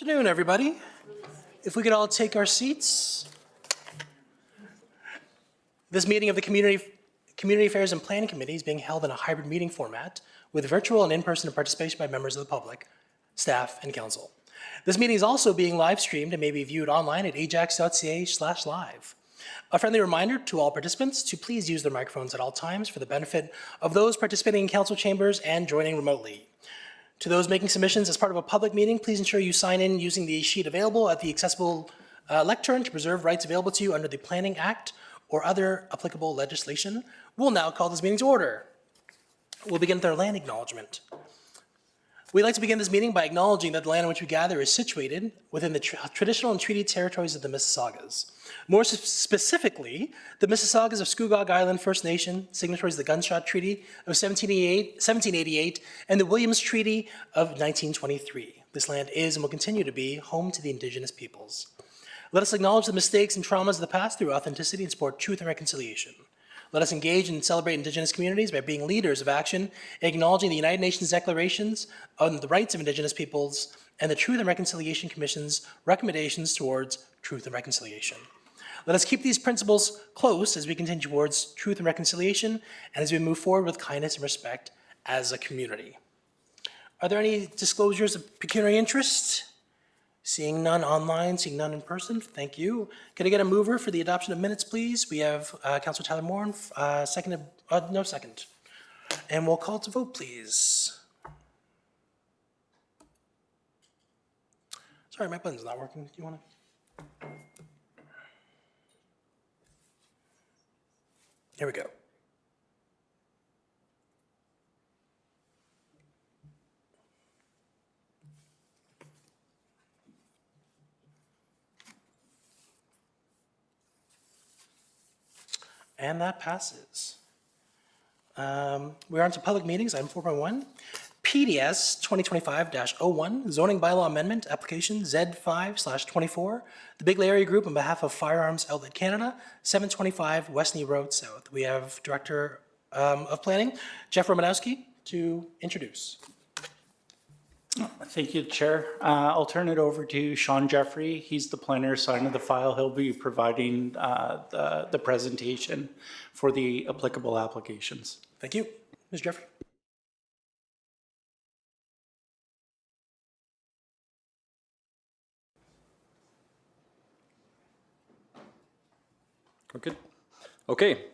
Good afternoon, everybody. If we could all take our seats. This meeting of the Community Affairs and Planning Committee is being held in a hybrid meeting format with virtual and in-person participation by members of the public, staff, and council. This meeting is also being live streamed and may be viewed online at ajax.ca/live. A friendly reminder to all participants to please use their microphones at all times for the benefit of those participating in council chambers and joining remotely. To those making submissions as part of a public meeting, please ensure you sign in using the sheet available at the accessible lectern to preserve rights available to you under the Planning Act or other applicable legislation. We'll now call this meeting to order. We'll begin with our land acknowledgement. We'd like to begin this meeting by acknowledging that the land on which we gather is situated within the traditional and treaty territories of the Mississaugas. More specifically, the Mississaugas of Scugog Island First Nation, signatories of the Gunshot Treaty of 1788 and the Williams Treaty of 1923. This land is and will continue to be home to the Indigenous peoples. Let us acknowledge the mistakes and traumas of the past through authenticity and support truth and reconciliation. Let us engage and celebrate Indigenous communities by being leaders of action, acknowledging the United Nations declarations on the rights of Indigenous peoples and the Truth and Reconciliation Commission's recommendations towards truth and reconciliation. Let us keep these principles close as we continue towards truth and reconciliation and as we move forward with kindness and respect as a community. Are there any disclosures of pecuniary interest? Seeing none online, seeing none in person, thank you. Can I get a mover for the adoption of minutes, please? We have Councillor Tyler Moran, no second. And we'll call to vote, please. Sorry, my button's not working. Do you want to? Here we go. And that passes. We're on to public meetings, item 4.1. PDS 2025-01, zoning bylaw amendment application Z5/24, the Bigley Area Group on behalf of Firearms Outlet Canada, 725 Westney Road South. We have Director of Planning, Jeff Romanowski, to introduce. Thank you, Chair. I'll turn it over to Sean Jeffrey. He's the planner assigned to the file. He'll be providing the presentation for the applicable applications. Thank you. Ms. Jeffrey. We're good. Okay.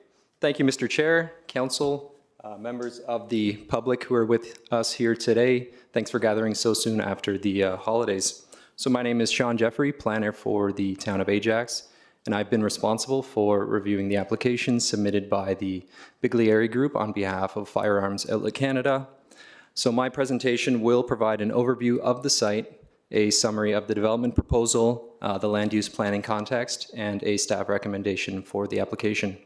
Thank you, Mr. Chair, Council, members of the public who are with us here today. Thanks for gathering so soon after the holidays. So my name is Sean Jeffrey, planner for the town of Ajax, and I've been responsible for reviewing the applications submitted by the Bigley Area Group on behalf of Firearms Outlet Canada. So my presentation will provide an overview of the site, a summary of the development proposal, the land use planning context, and a staff recommendation for the application.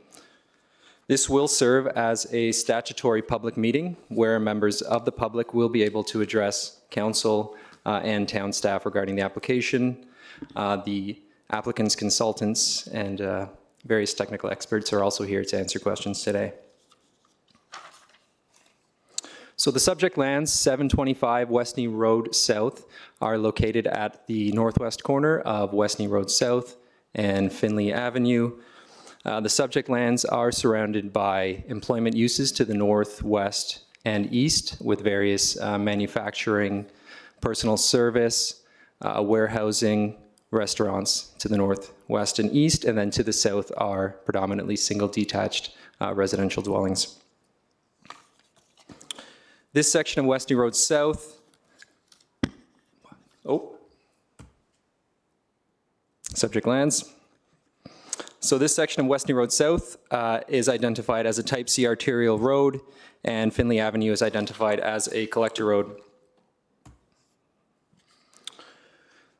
This will serve as a statutory public meeting where members of the public will be able to address council and town staff regarding the application. The applicant's consultants and various technical experts are also here to answer questions today. So the subject lands, 725 Westney Road South, are located at the northwest corner of Westney Road South and Finley Avenue. The subject lands are surrounded by employment uses to the northwest and east with various manufacturing, personal service, warehousing, restaurants to the northwest and east, and then to the south are predominantly single detached residential dwellings. This section of Westney Road South, subject lands. So this section of Westney Road South is identified as a Type C arterial road, and Finley Avenue is identified as a collector road.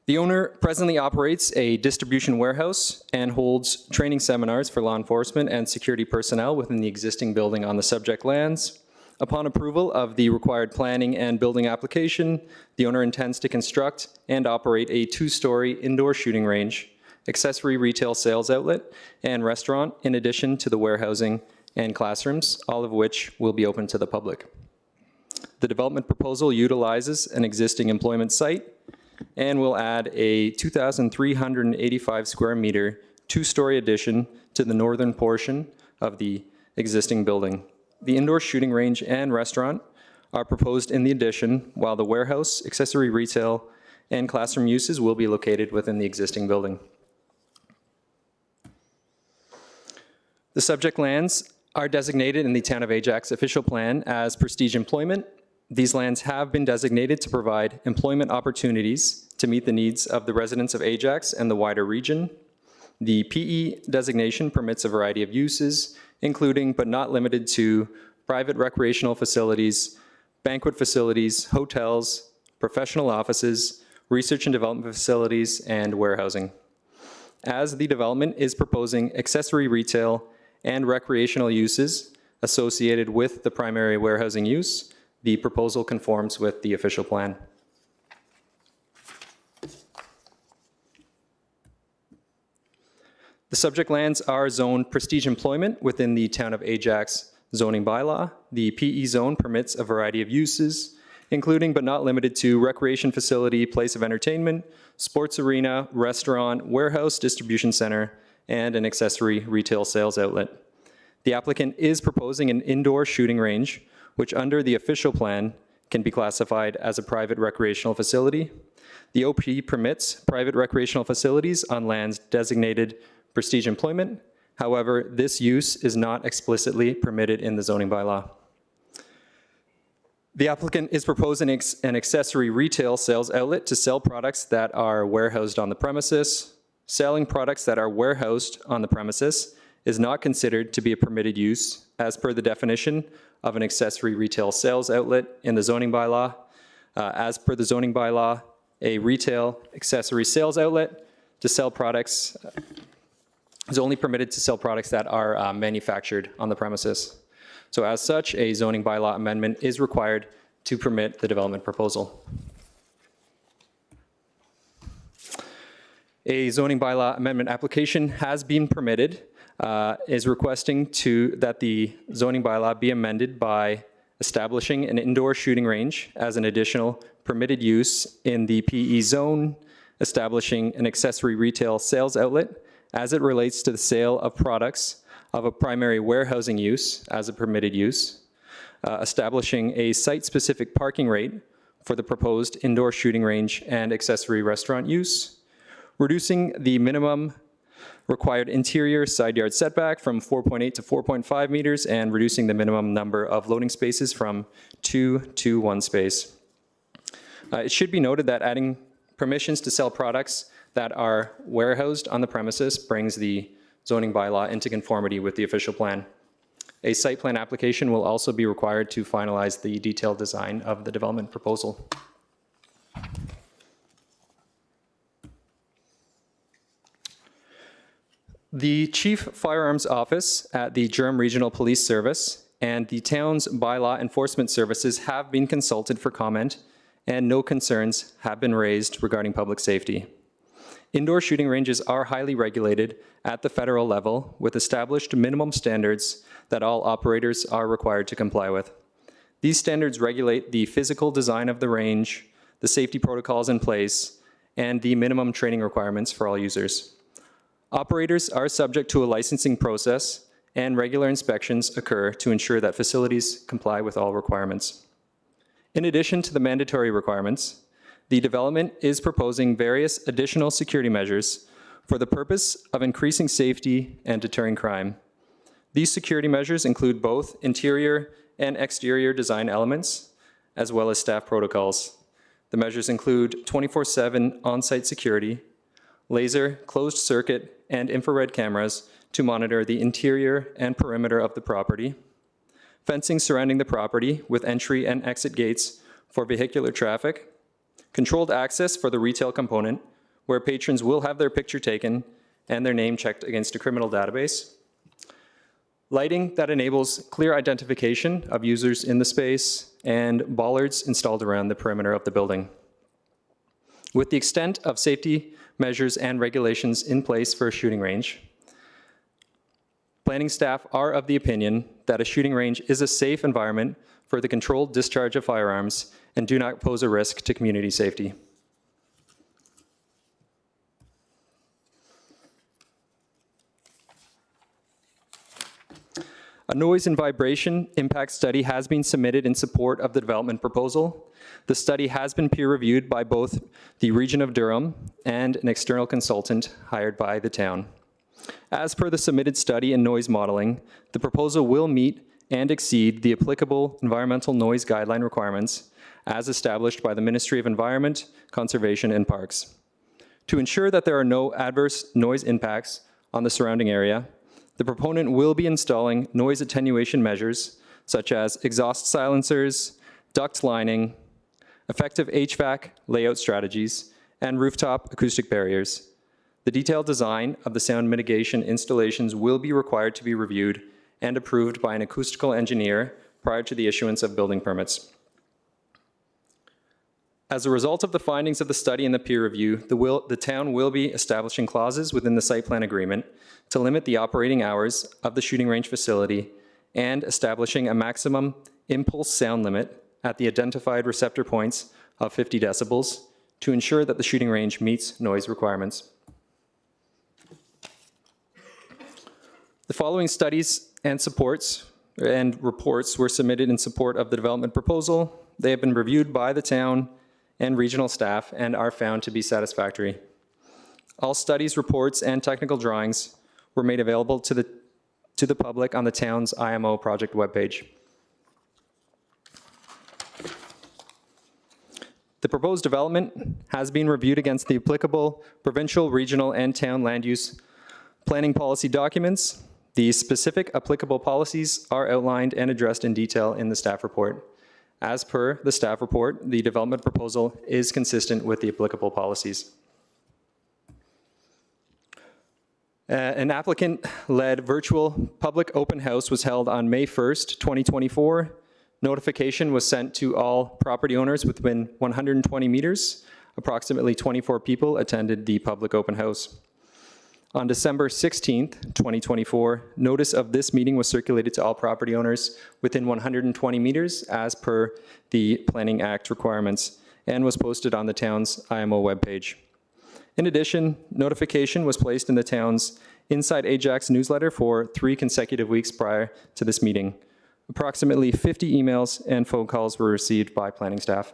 The owner presently operates a distribution warehouse and holds training seminars for law enforcement and security personnel within the existing building on the subject lands. Upon approval of the required planning and building application, the owner intends to construct and operate a 2-story indoor shooting range, accessory retail sales outlet, and restaurant, in addition to the warehousing and classrooms, all of which will be open to the public. The development proposal utilizes an existing employment site and will add a 2,385 square meter, two-story addition to the northern portion of the existing building. The indoor shooting range and restaurant are proposed in the addition, while the warehouse, accessory retail, and classroom uses will be located within the existing building. The subject lands are designated in the Town of Ajax official plan as prestige employment. These lands have been designated to provide employment opportunities to meet the needs of the residents of Ajax and the wider region. The PE designation permits a variety of uses, including but not limited to private recreational facilities, banquet facilities, hotels, professional offices, research and development facilities, and warehousing. As the development is proposing accessory retail and recreational uses associated with the primary warehousing use, the proposal conforms with the official plan. The subject lands are zoned prestige employment within the Town of Ajax zoning bylaw. The PE zone permits a variety of uses, including but not limited to recreation facility, place of entertainment, sports arena, restaurant, warehouse, distribution center, and an accessory retail sales outlet. The applicant is proposing an indoor shooting range, which under the official plan can be classified as a private recreational facility. The OP permits private recreational facilities on lands designated prestige employment. However, this use is not explicitly permitted in the zoning bylaw. The applicant is proposing an accessory retail sales outlet to sell products that are warehoused on the premises. Selling products that are warehoused on the premises is not considered to be a permitted use as per the definition of an accessory retail sales outlet in the zoning bylaw. As per the zoning bylaw, a retail accessory sales outlet to sell products is only permitted to sell products that are manufactured on the premises. So as such, a zoning bylaw amendment is required to permit the development proposal. A zoning bylaw amendment application has been permitted, is requesting that the zoning bylaw be amended by establishing an indoor shooting range as an additional permitted use in the PE zone, establishing an accessory retail sales outlet as it relates to the sale of products of a primary warehousing use as a permitted use, establishing a site-specific parking rate for the proposed indoor shooting range and accessory restaurant use, reducing the minimum required interior side yard setback from 4.8 to 4.5 meters, and reducing the minimum number of loading spaces from 2 to 1 space. It should be noted that adding permissions to sell products that are warehoused on the premises brings the zoning bylaw into conformity with the official plan. A site plan application will also be required to finalize the detailed design of the development proposal. The Chief Firearms Office at the Durham Regional Police Service and the town's bylaw enforcement services have been consulted for comment, and no concerns have been raised regarding public safety. Indoor shooting ranges are highly regulated at the federal level with established minimum standards that all operators are required to comply with. These standards regulate the physical design of the range, the safety protocols in place, and the minimum training requirements for all users. Operators are subject to a licensing process, and regular inspections occur to ensure that facilities comply with all requirements. In addition to the mandatory requirements, the development is proposing various additional security measures for the purpose of increasing safety and deterring crime. These security measures include both interior and exterior design elements, as well as staff protocols. The measures include 24/7 on-site security, laser, closed circuit, and infrared cameras to monitor the interior and perimeter of the property, fencing surrounding the property with entry and exit gates for vehicular traffic, controlled access for the retail component, where patrons will have their picture taken and their name checked against a criminal database, lighting that enables clear identification of users in the space, and bollards installed around the perimeter of the building. With the extent of safety measures and regulations in place for a shooting range, planning staff are of the opinion that a shooting range is a safe environment for the controlled discharge of firearms and do not pose a risk to community safety. A noise and vibration impact study has been submitted in support of the development proposal. The study has been peer-reviewed by both the Region of Durham and an external consultant hired by the town. As per the submitted study and noise modeling, the proposal will meet and exceed the applicable environmental noise guideline requirements as established by the Ministry of Environment, Conservation and Parks. To ensure that there are no adverse noise impacts on the surrounding area, the proponent will be installing noise attenuation measures such as exhaust silencers, duct lining, effective HVAC layout strategies, and rooftop acoustic barriers. The detailed design of the sound mitigation installations will be required to be reviewed and approved by an acoustical engineer prior to the issuance of building permits. As a result of the findings of the study and the peer review, the town will be establishing clauses within the site plan agreement to limit the operating hours of the shooting range facility and establishing a maximum impulse sound limit at the identified receptor points of 50 decibels to ensure that the shooting range meets noise requirements. The following studies and supports and reports were submitted in support of the development proposal. They have been reviewed by the town and regional staff and are found to be satisfactory. All studies, reports, and technical drawings were made available to the public on the town's IMO project webpage. The proposed development has been reviewed against the applicable provincial, regional, and town land use planning policy documents. The specific applicable policies are outlined and addressed in detail in the staff report. As per the staff report, the development proposal is consistent with the applicable policies. An applicant-led virtual public open house was held on May 1st, 2024. Notification was sent to all property owners within 120 meters. Approximately 24 people attended the public open house. On December 16th, 2024, notice of this meeting was circulated to all property owners within 120 meters as per the Planning Act requirements and was posted on the town's IMO webpage. In addition, notification was placed in the town's Inside Ajax newsletter for 3 consecutive weeks prior to this meeting. Approximately 50 emails and phone calls were received by planning staff.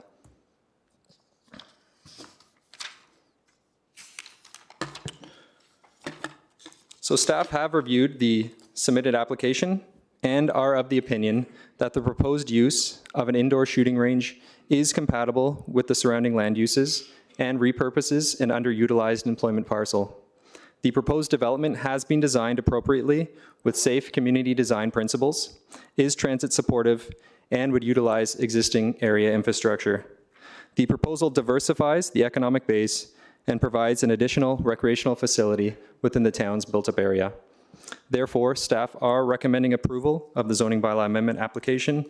So staff have reviewed the submitted application and are of the opinion that the proposed use of an indoor shooting range is compatible with the surrounding land uses and repurposes an underutilized employment parcel. The proposed development has been designed appropriately with safe community design principles, is transit supportive, and would utilize existing area infrastructure. The proposal diversifies the economic base and provides an additional recreational facility within the town's built-up area. Therefore, staff are recommending approval of the zoning bylaw amendment application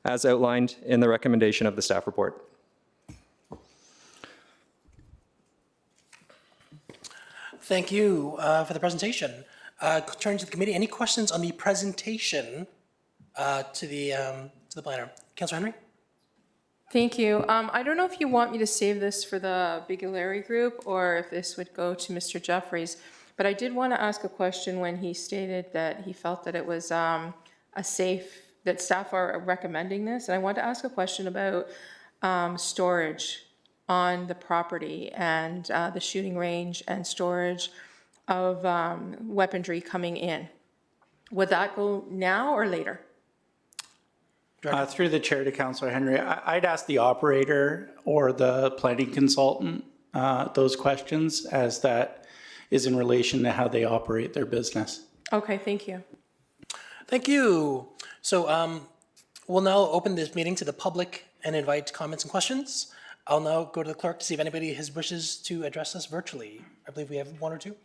as outlined in the recommendation of the staff report. Thank you for the presentation. Turning to the committee, any questions on the presentation to the planner? Councillor Henry? Thank you. I don't know if you want me to save this for the Bigolari group or if this would go to Mr. Jeffries, but I did want to ask a question when he stated that he felt that it was a safe, that staff are recommending this. And I want to ask a question about storage on the property and the shooting range and storage of weaponry coming in. Would that go now or later? Through the chair to Councillor Henry, I'd ask the operator or the planning consultant those questions, as that is in relation to how they operate their business. Okay, thank you. Thank you. So we'll now open this meeting to the public and invite comments and questions. I'll now go to the clerk to see if anybody wishes to address us virtually. I believe we have 1 or 2.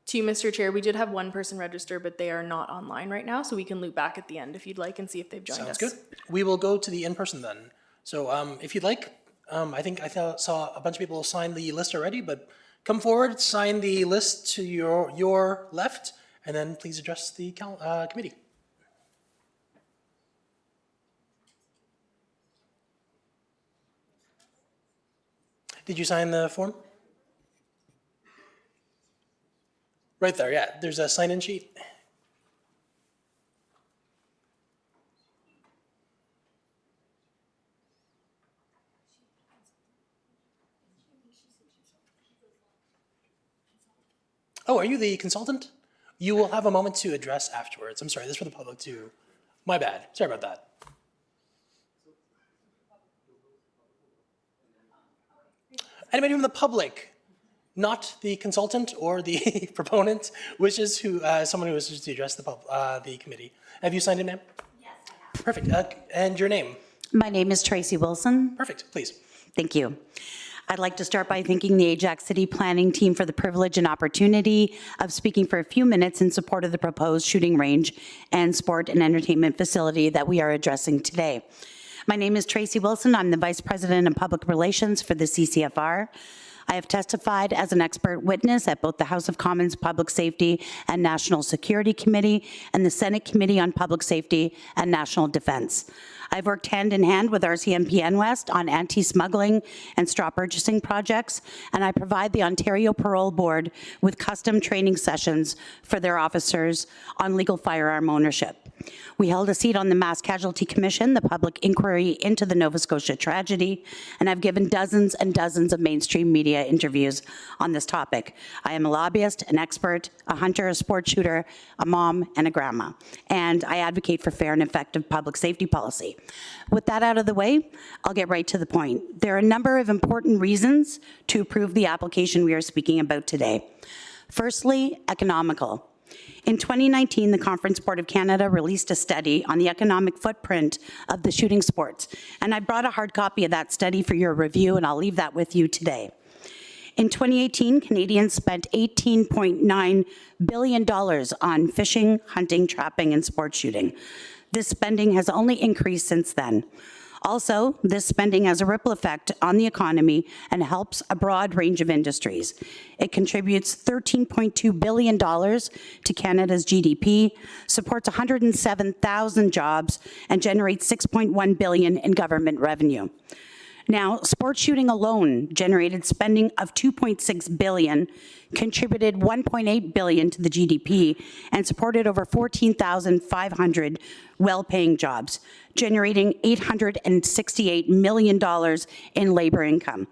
To you, Mr. Chair, we did have one person register, but they are not online right now, so we can loop back at the end if you'd like and see if they've joined us. Sounds good. We will go to the in-person then. So if you'd like, I think I saw a bunch of people sign the list already, but come forward, sign the list to your left, and then please address the committee. Did you sign the form? Right there, yeah. There's a sign-in sheet. Oh, are you the consultant? You will have a moment to address afterwards. I'm sorry, this is for the public too. My bad. Sorry about that. Anybody from the public, not the consultant or the proponent, wishes someone who wishes to address the committee. Have you signed in, ma'am? Yes, I have. Perfect. And your name? My name is Tracy Wilson. Perfect, please. Thank you. I'd like to start by thanking the Ajax City Planning Team for the privilege and opportunity of speaking for a few minutes in support of the proposed shooting range and sport and entertainment facility that we are addressing today. My name is Tracy Wilson. I'm the Vice President of Public Relations for the CCFR. I have testified as an expert witness at both the House of Commons Public Safety and National Security Committee and the Senate Committee on Public Safety and National Defense. I've worked hand in hand with RCMP West on anti-smuggling and straw purchasing projects, and I provide the Ontario Parole Board with custom training sessions for their officers on legal firearm ownership. We held a seat on the Mass Casualty Commission, the public inquiry into the Nova Scotia tragedy, and I've given dozens and dozens of mainstream media interviews on this topic. I am a lobbyist, an expert, a hunter, a sport shooter, a mom, and a grandma, and I advocate for fair and effective public safety policy. With that out of the way, I'll get right to the point. There are a number of important reasons to approve the application we are speaking about today. Firstly, economical. In 2019, the Conference Board of Canada released a study on the economic footprint of the shooting sports, and I brought a hard copy of that study for your review, and I'll leave that with you today. In 2018, Canadians spent $18.9 billion on fishing, hunting, trapping, and sport shooting. This spending has only increased since then. Also, this spending has a ripple effect on the economy and helps a broad range of industries. It contributes $13.2 billion to Canada's GDP, supports 107,000 jobs, and generates $6.1 billion in government revenue. Now, sports shooting alone generated spending of $2.6 billion, contributed $1.8 billion to the GDP, and supported over 14,500 well-paying jobs, generating $868 million in labor income.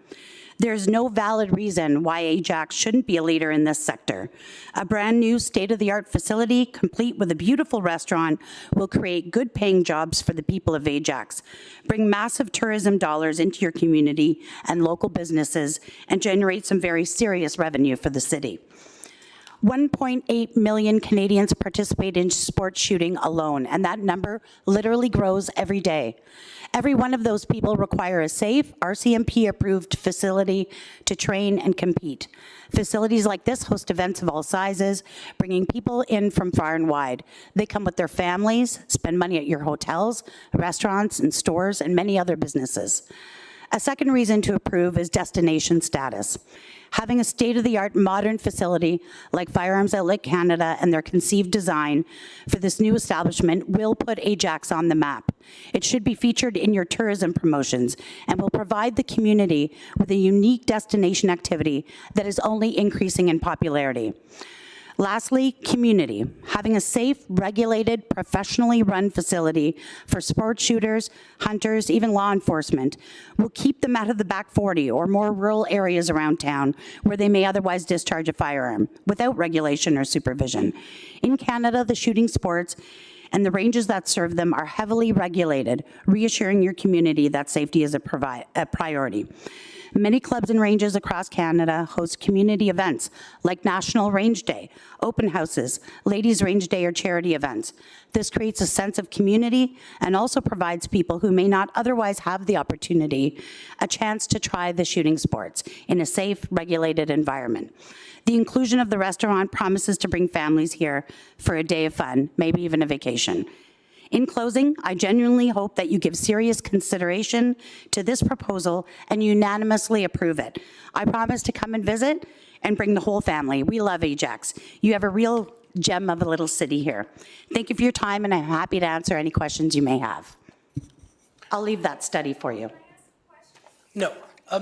There's no valid reason why Ajax shouldn't be a leader in this sector. A brand new state-of-the-art facility, complete with a beautiful restaurant, will create good-paying jobs for the people of Ajax, bring massive tourism dollars into your community and local businesses, and generate some very serious revenue for the city. 1.8 million Canadians participate in sports shooting alone, and that number literally grows every day. Every one of those people require a safe, RCMP-approved facility to train and compete. Facilities like this host events of all sizes, bringing people in from far and wide. They come with their families, spend money at your hotels, restaurants, and stores, and many other businesses. A second reason to approve is destination status. Having a state-of-the-art modern facility like Firearms Outlet Canada and their conceived design for this new establishment will put Ajax on the map. It should be featured in your tourism promotions and will provide the community with a unique destination activity that is only increasing in popularity. Lastly, community. Having a safe, regulated, professionally run facility for sport shooters, hunters, even law enforcement will keep them out of the back 40 or more rural areas around town where they may otherwise discharge a firearm without regulation or supervision. In Canada, the shooting sports and the ranges that serve them are heavily regulated, reassuring your community that safety is a priority. Many clubs and ranges across Canada host community events like National Range Day, open houses, Ladies Range Day, or charity events. This creates a sense of community and also provides people who may not otherwise have the opportunity a chance to try the shooting sports in a safe, regulated environment. The inclusion of the restaurant promises to bring families here for a day of fun, maybe even a vacation. In closing, I genuinely hope that you give serious consideration to this proposal and unanimously approve it. I promise to come and visit and bring the whole family. We love Ajax. You have a real gem of a little city here. Thank you for your time, and I'm happy to answer any questions you may have. I'll leave that study for you. No,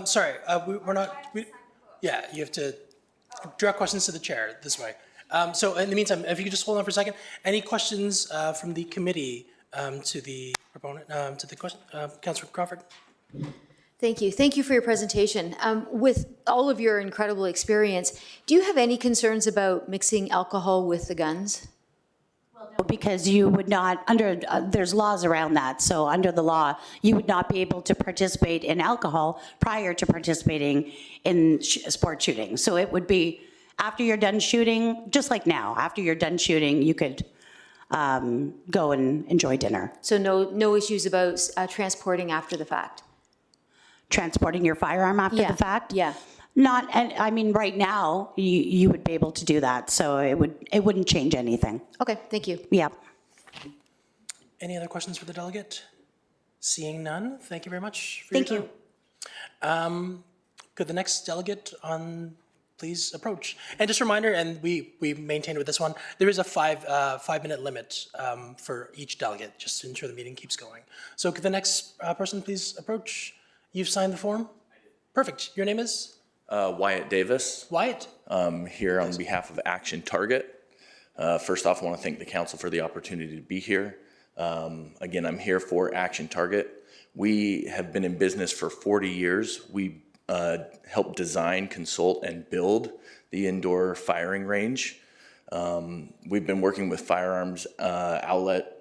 sorry, we're not, yeah, you have to direct questions to the chair this way. So in the meantime, if you could just hold on for a second, any questions from the committee to the proponent, to the question, Councillor Crawford? Thank you. Thank you for your presentation. With all of your incredible experience, do you have any concerns about mixing alcohol with the guns? Because you would not, there's laws around that, so under the law, you would not be able to participate in alcohol prior to participating in sport shooting. So it would be after you're done shooting, just like now, after you're done shooting, you could go and enjoy dinner. So no issues about transporting after the fact? Transporting your firearm after the fact? Yeah. Not, and I mean, right now, you would be able to do that, so it wouldn't change anything. Okay, thank you. Yeah. Any other questions for the delegate? Seeing none, thank you very much for Thank your you. time. Could the next delegate on please approach? And just a reminder, and we maintained with this one, there is a 5-minute limit for each delegate, just to ensure the meeting keeps going. So could the next person please approach? You've signed the form? Perfect. Your name is? Wyatt Davis, Wyatt? here on behalf of Action Target. First off, I want to thank the council for the opportunity to be here. Again, I'm here for Action Target. We have been in business for 40 years. We help design, consult, and build the indoor firing range. We've been working with Firearms Outlet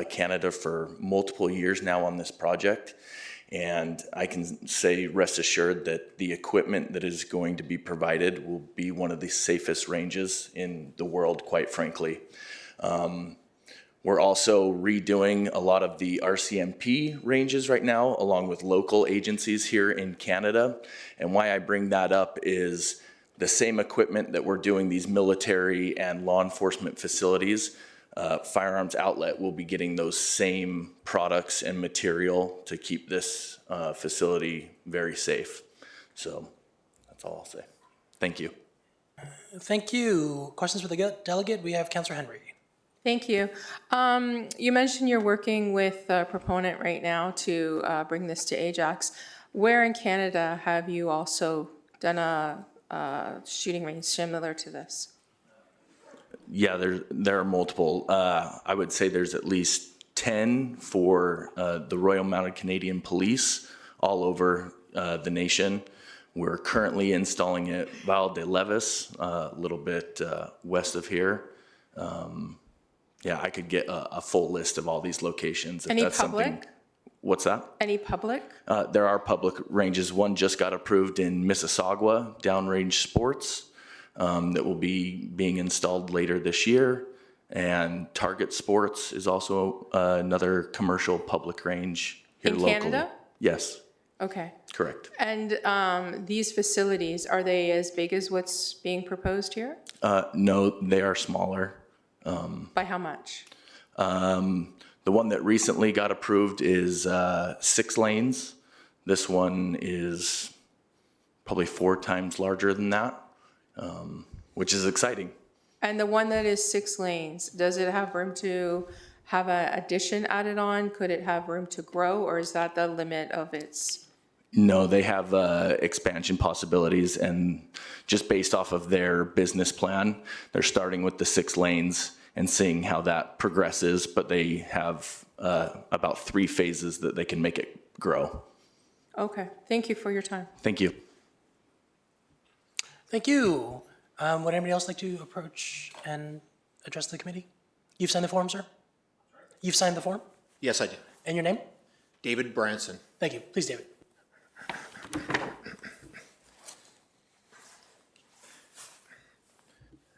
Canada for multiple years now on this project. And I can say, rest assured, that the equipment that is going to be provided will be one of the safest ranges in the world, quite frankly. We're also redoing a lot of the RCMP ranges right now, along with local agencies here in Canada. And why I bring that up is the same equipment that we're doing these military and law enforcement facilities. Firearms Outlet will be getting those same products and material to keep this facility very safe. So that's all I'll say. Thank you. Thank you. Questions for the delegate? We have Councillor Henry. Thank you. You mentioned you're working with a proponent right now to bring this to Ajax. Where in Canada have you also done a shooting range similar to this? Yeah, there are multiple. I would say there's at least 10 for the Royal Mounted Canadian Police all over the nation. We're currently installing at Val de Levis, a little bit west of here. Yeah, I could get a full list of all these locations. If Any that's public? Something. What's that? Any public? There are public ranges. One just got approved in Mississauga, Downrange Sports, that will be being installed later this year. And Target Sports is also another commercial public range here In locally. Canada? Yes, Okay. correct. And these facilities, are they as big as what's being proposed here? No, they are smaller. By how much? The one that recently got approved is 6 lanes. This one is probably 4 times larger than that, which is exciting. And the one that is 6 lanes, does it have room to have an addition added on? Could it have room to grow, or is that the limit of its? No, they have expansion possibilities, and just based off of their business plan, they're starting with the 6 lanes and seeing how that progresses, but they have about 3 phases that they can make it grow. Okay, thank you for your time. Thank you. Thank you. Would anybody else like to approach and address the committee? You've signed the form, sir? You've signed the form? Yes, I do. And your name? David Branson. Thank you. Please, David.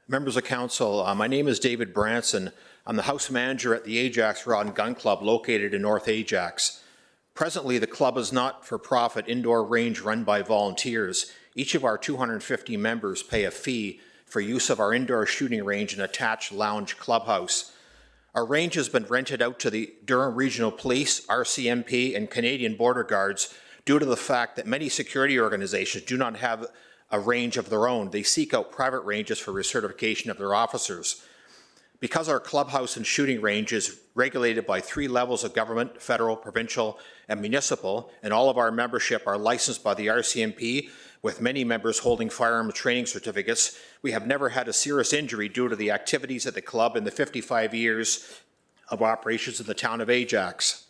Members of council, my name is David Branson. I'm the house manager at the Ajax Rod and Gun Club located in North Ajax. Presently, the club is not-for-profit indoor range run by volunteers. Each of our 250 members pay a fee for use of our indoor shooting range and attached lounge clubhouse. Our range has been rented out to the Durham Regional Police, RCMP, and Canadian Border Guards due to the fact that many security organizations do not have a range of their own. They seek out private ranges for recertification of their officers. Because our clubhouse and shooting range is regulated by 3 levels of government, federal, provincial, and municipal, and all of our membership are licensed by the RCMP, with many members holding firearm training certificates, we have never had a serious injury due to the activities at the club in the 55 years of operations in the town of Ajax.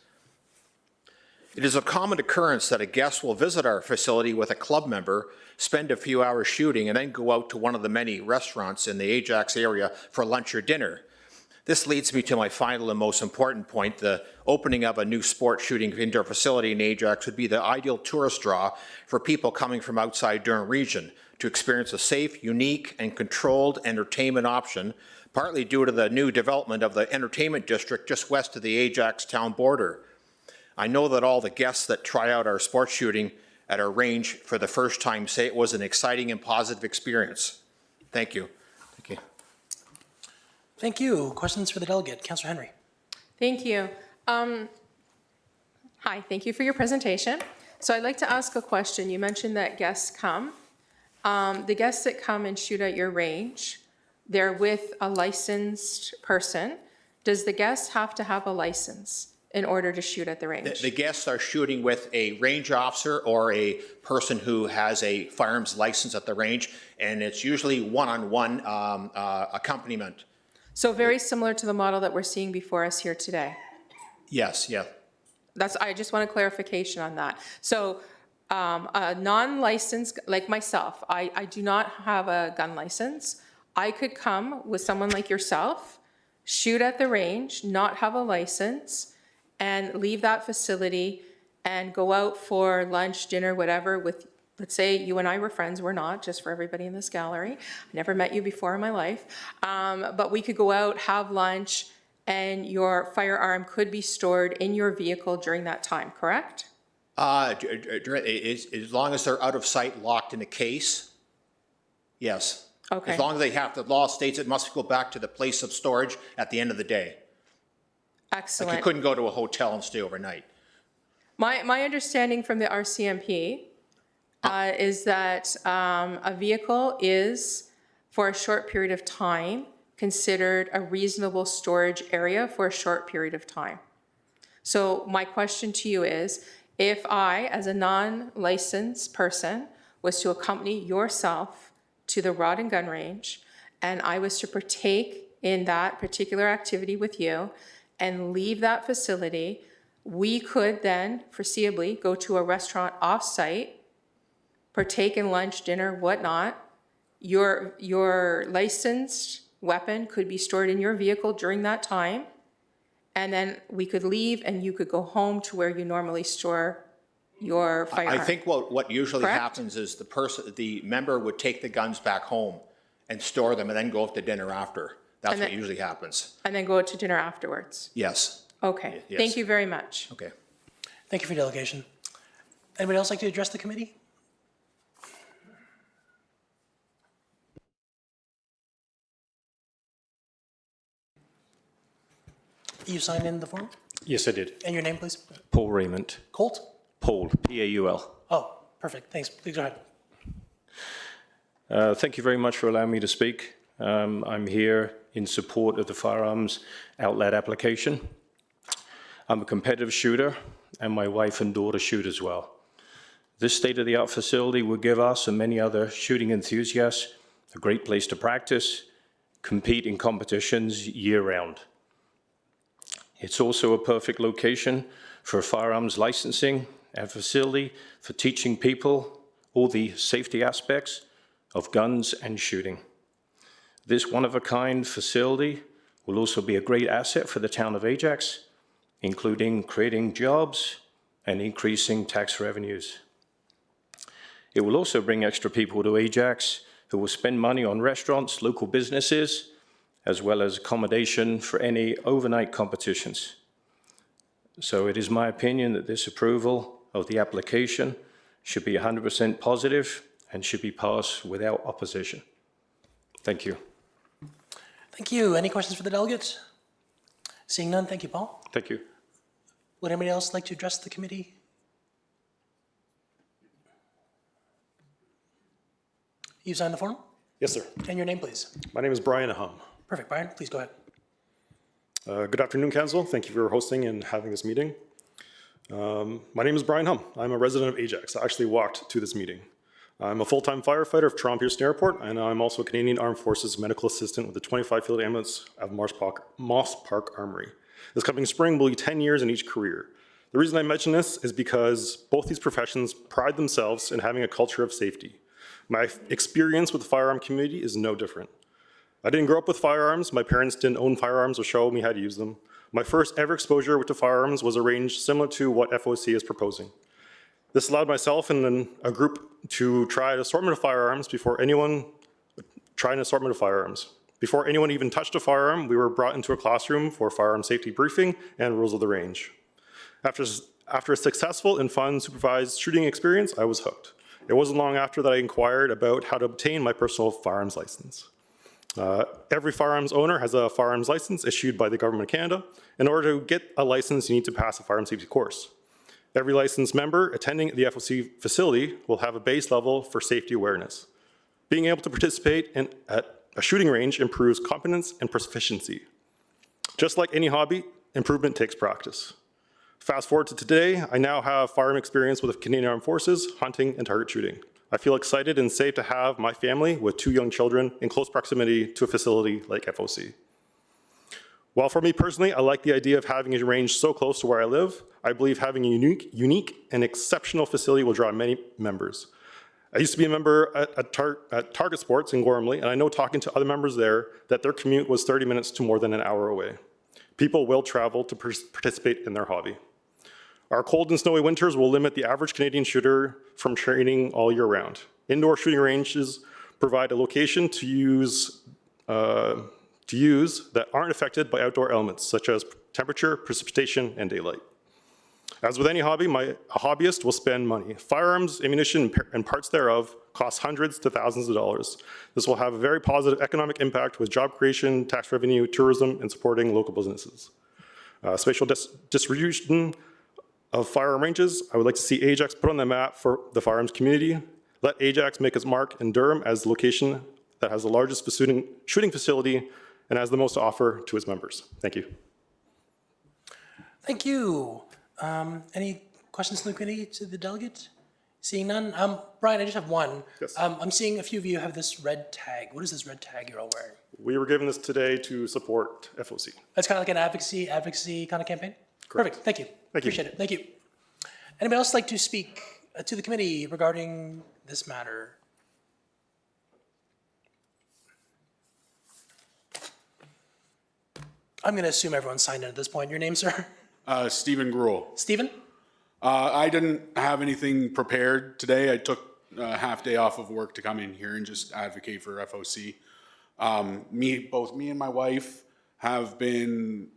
It is a common occurrence that a guest will visit our facility with a club member, spend a few hours shooting, and then go out to one of the many restaurants in the Ajax area for lunch or dinner. This leads me to my final and most important point. The opening of a new sport shooting indoor facility in Ajax would be the ideal tourist draw for people coming from outside Durham region to experience a safe, unique, and controlled entertainment option, partly due to the new development of the entertainment district just west of the Ajax town border. I know that all the guests that try out our sports shooting at our range for the first time say it was an exciting and positive experience. Thank you. Thank you. Thank you. Questions for the delegate? Councillor Henry. Thank you. Hi, thank you for your presentation. So I'd like to ask a question. You mentioned that guests come. The guests that come and shoot at your range, they're with a licensed person. Does the guest have to have a license in order to shoot at the range? The guests are shooting with a range officer or a person who has a firearms license at the range, and it's usually one-on-one accompaniment. So very similar to the model that we're seeing before us here today. Yes, yeah. I just want a clarification on that. So a non-licensed, like myself, I do not have a gun license. I could come with someone like yourself, shoot at the range, not have a license, and leave that facility and go out for lunch, dinner, whatever with, let's say you and I were friends, we're not, just for everybody in this gallery. I never met you before in my life. But we could go out, have lunch, and your firearm could be stored in your vehicle during that time, correct? As long as they're out of sight, locked in a case, yes. Okay. As long as they have, the law states it must go back to the place of storage at the end of the day. Excellent. Like you couldn't go to a hotel and stay overnight. My understanding from the RCMP is that a vehicle is, for a short period of time, considered a reasonable storage area for a short period of time. So my question to you is, if I, as a non-licensed person, was to accompany yourself to the rod and gun range, and I was to partake in that particular activity with you and leave that facility, we could then foreseeably go to a restaurant off-site, partake in lunch, dinner, whatnot. Your licensed weapon could be stored in your vehicle during that time, and then we could leave and you could go home to where you normally store your firearm. I think what usually Correct? happens is the member would take the guns back home and store them and then go out to dinner after. That's what usually happens. And then go out to dinner afterwards. Yes. Okay, Yes. thank you very much. Okay. Thank you for your delegation. Anybody else like to address the committee? You signed in the form? Yes, I did. And your name, please? Paul Raymond. Colt? Paul, P-A-U-L. Oh, perfect. Thanks. Please go ahead. Thank you very much for allowing me to speak. I'm here in support of the firearms outlet application. I'm a competitive shooter, and my wife and daughter shoot as well. This state-of-the-art facility will give us and many other shooting enthusiasts a great place to practice, compete in competitions year-round. It's also a perfect location for firearms licensing and facility for teaching people all the safety aspects of guns and shooting. This one-of-a-kind facility will also be a great asset for the town of Ajax, including creating jobs and increasing tax revenues. It will also bring extra people to Ajax who will spend money on restaurants, local businesses, as well as accommodation for any overnight competitions. So it is my opinion that this approval of the application should be 100% positive and should be passed without opposition. Thank you. Thank you. Any questions for the delegates? Seeing none, thank you, Paul. Thank you. Would anybody else like to address the committee? You signed the form? Yes, sir. And your name, please. My name is Brian Ahum. Perfect. Brian, please go ahead. Good afternoon, Council. Thank you for hosting and having this meeting. My name is Brian Hum. I'm a resident of Ajax. I actually walked to this meeting. I'm a full-time firefighter of Toronto Pearson Airport, and I'm also a Canadian Armed Forces medical assistant with the 25 Field Ambulance of Moss Park Armory. This coming spring will be 10 years in each career. The reason I mention this is because both these professions pride themselves in having a culture of safety. My experience with the firearm community is no different. I didn't grow up with firearms. My parents didn't own firearms or show me how to use them. My first ever exposure to firearms was arranged similar to what FOC is proposing. This allowed myself and then a group to try an assortment of firearms before anyone Before anyone even touched a firearm, we were brought into a classroom for firearm safety briefing and rules of the range. After a successful and fun supervised shooting experience, I was hooked. It wasn't long after that I inquired about how to obtain my personal firearms license. Every firearms owner has a firearms license issued by the Government of Canada. In order to get a license, you need to pass a firearm safety course. Every licensed member attending the FOC facility will have a base level for safety awareness. Being able to participate at a shooting range improves competence and proficiency. Just like any hobby, improvement takes practice. Fast forward to today, I now have firearm experience with the Canadian Armed Forces, hunting, and target shooting. I feel excited and safe to have my family with 2 young children in close proximity to a facility like FOC. While for me personally, I like the idea of having a range so close to where I live, I believe having a unique and exceptional facility will draw many members. I used to be a member at Target Sports in Gormley, and I know talking to other members there that their commute was 30 minutes to more than an hour away. People will travel to participate in their hobby. Our cold and snowy winters will limit the average Canadian shooter from training all year round. Indoor shooting ranges provide a location to use that aren't affected by outdoor elements such as temperature, precipitation, and daylight. As with any hobby, a hobbyist will spend money. Firearms, ammunition, and parts thereof cost hundreds to thousands of dollars. This will have a very positive economic impact with job creation, tax revenue, tourism, and supporting local businesses. Spatial distribution of firearm ranges, I would like to see Ajax put on the map for the firearms community. Let Ajax make its mark in Durham as the location that has the largest shooting facility and has the most to offer to its members. Thank you. Thank you. Any questions from the committee to the delegate? Seeing none. Brian, I just have one. Yes. I'm seeing a few of you have this red tag. What is this red tag you're all wearing? We were given this today to support FOC. That's kind of like an advocacy kind of campaign? Correct. Perfect. Thank you. Thank you. Appreciate it. Thank you. Anybody else like to speak to the committee regarding this matter? I'm going to assume everyone's signed in at this point. Your name, sir? Stephen Gruel. Stephen? I didn't have anything prepared today. I took a half day off of work to come in here and just advocate for FOC. Both me and my wife have been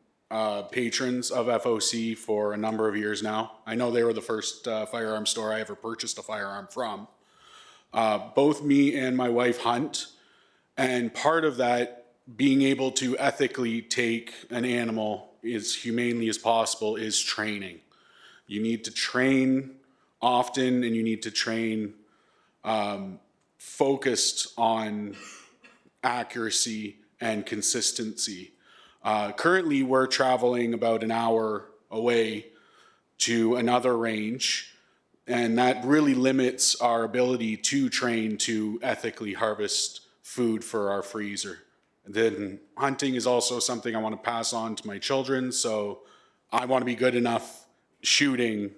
patrons of FOC for a number of years now. I know they were the first firearm store I ever purchased a firearm from. Both me and my wife hunt, and part of that, being able to ethically take an animal as humanely as possible, is training. You need to train often, and you need to train focused on accuracy and consistency. Currently, we're traveling about an hour away to another range, and that really limits our ability to train to ethically harvest food for our freezer. Then hunting is also something I want to pass on to my children, so I want to be good enough shooting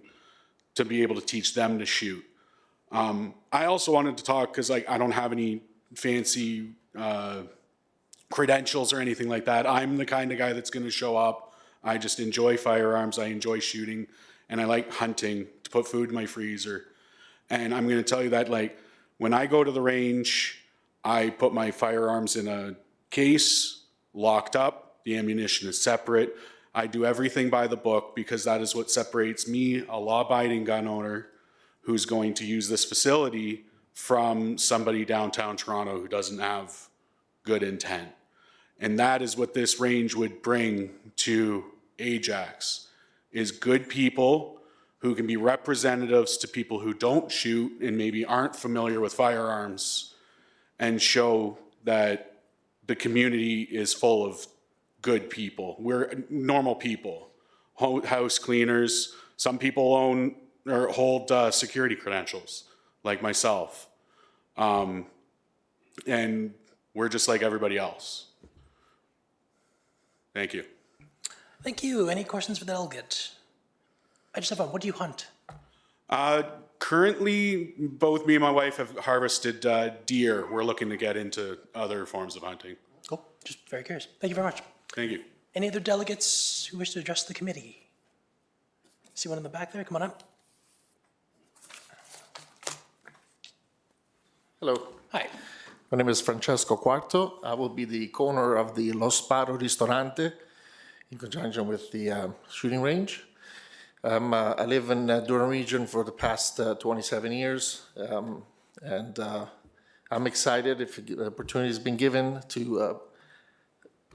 to be able to teach them to shoot. I also wanted to talk, because I don't have any fancy credentials or anything like that. I'm the kind of guy that's going to show up. I just enjoy firearms, I enjoy shooting, and I like hunting to put food in my freezer. And I'm going to tell you that, when I go to the range, I put my firearms in a case, locked up, the ammunition is separate. I do everything by the book, because that is what separates me, a law-abiding gun owner who's going to use this facility, from somebody downtown Toronto who doesn't have good intent. And that is what this range would bring to Ajax, is good people who can be representatives to people who don't shoot and maybe aren't familiar with firearms, and show that the community is full of good people. We're normal people, house cleaners. Some people own or hold security credentials, like myself. And we're just like everybody else. Thank you. Thank you. Any questions for the delegate? I just have one. What do you hunt? Currently, both me and my wife have harvested deer. We're looking to get into other forms of hunting. Cool. Just very curious. Thank you very much. Thank you. Any other delegates who wish to address the committee? See one in the back there? Come on up. Hello, Hi. my name is Francesco Quarto. I will be the owner of the Lo Sparo Ristorante in conjunction with the shooting range. I live in Durham region for the past 27 years, and I'm excited if the opportunity has been given to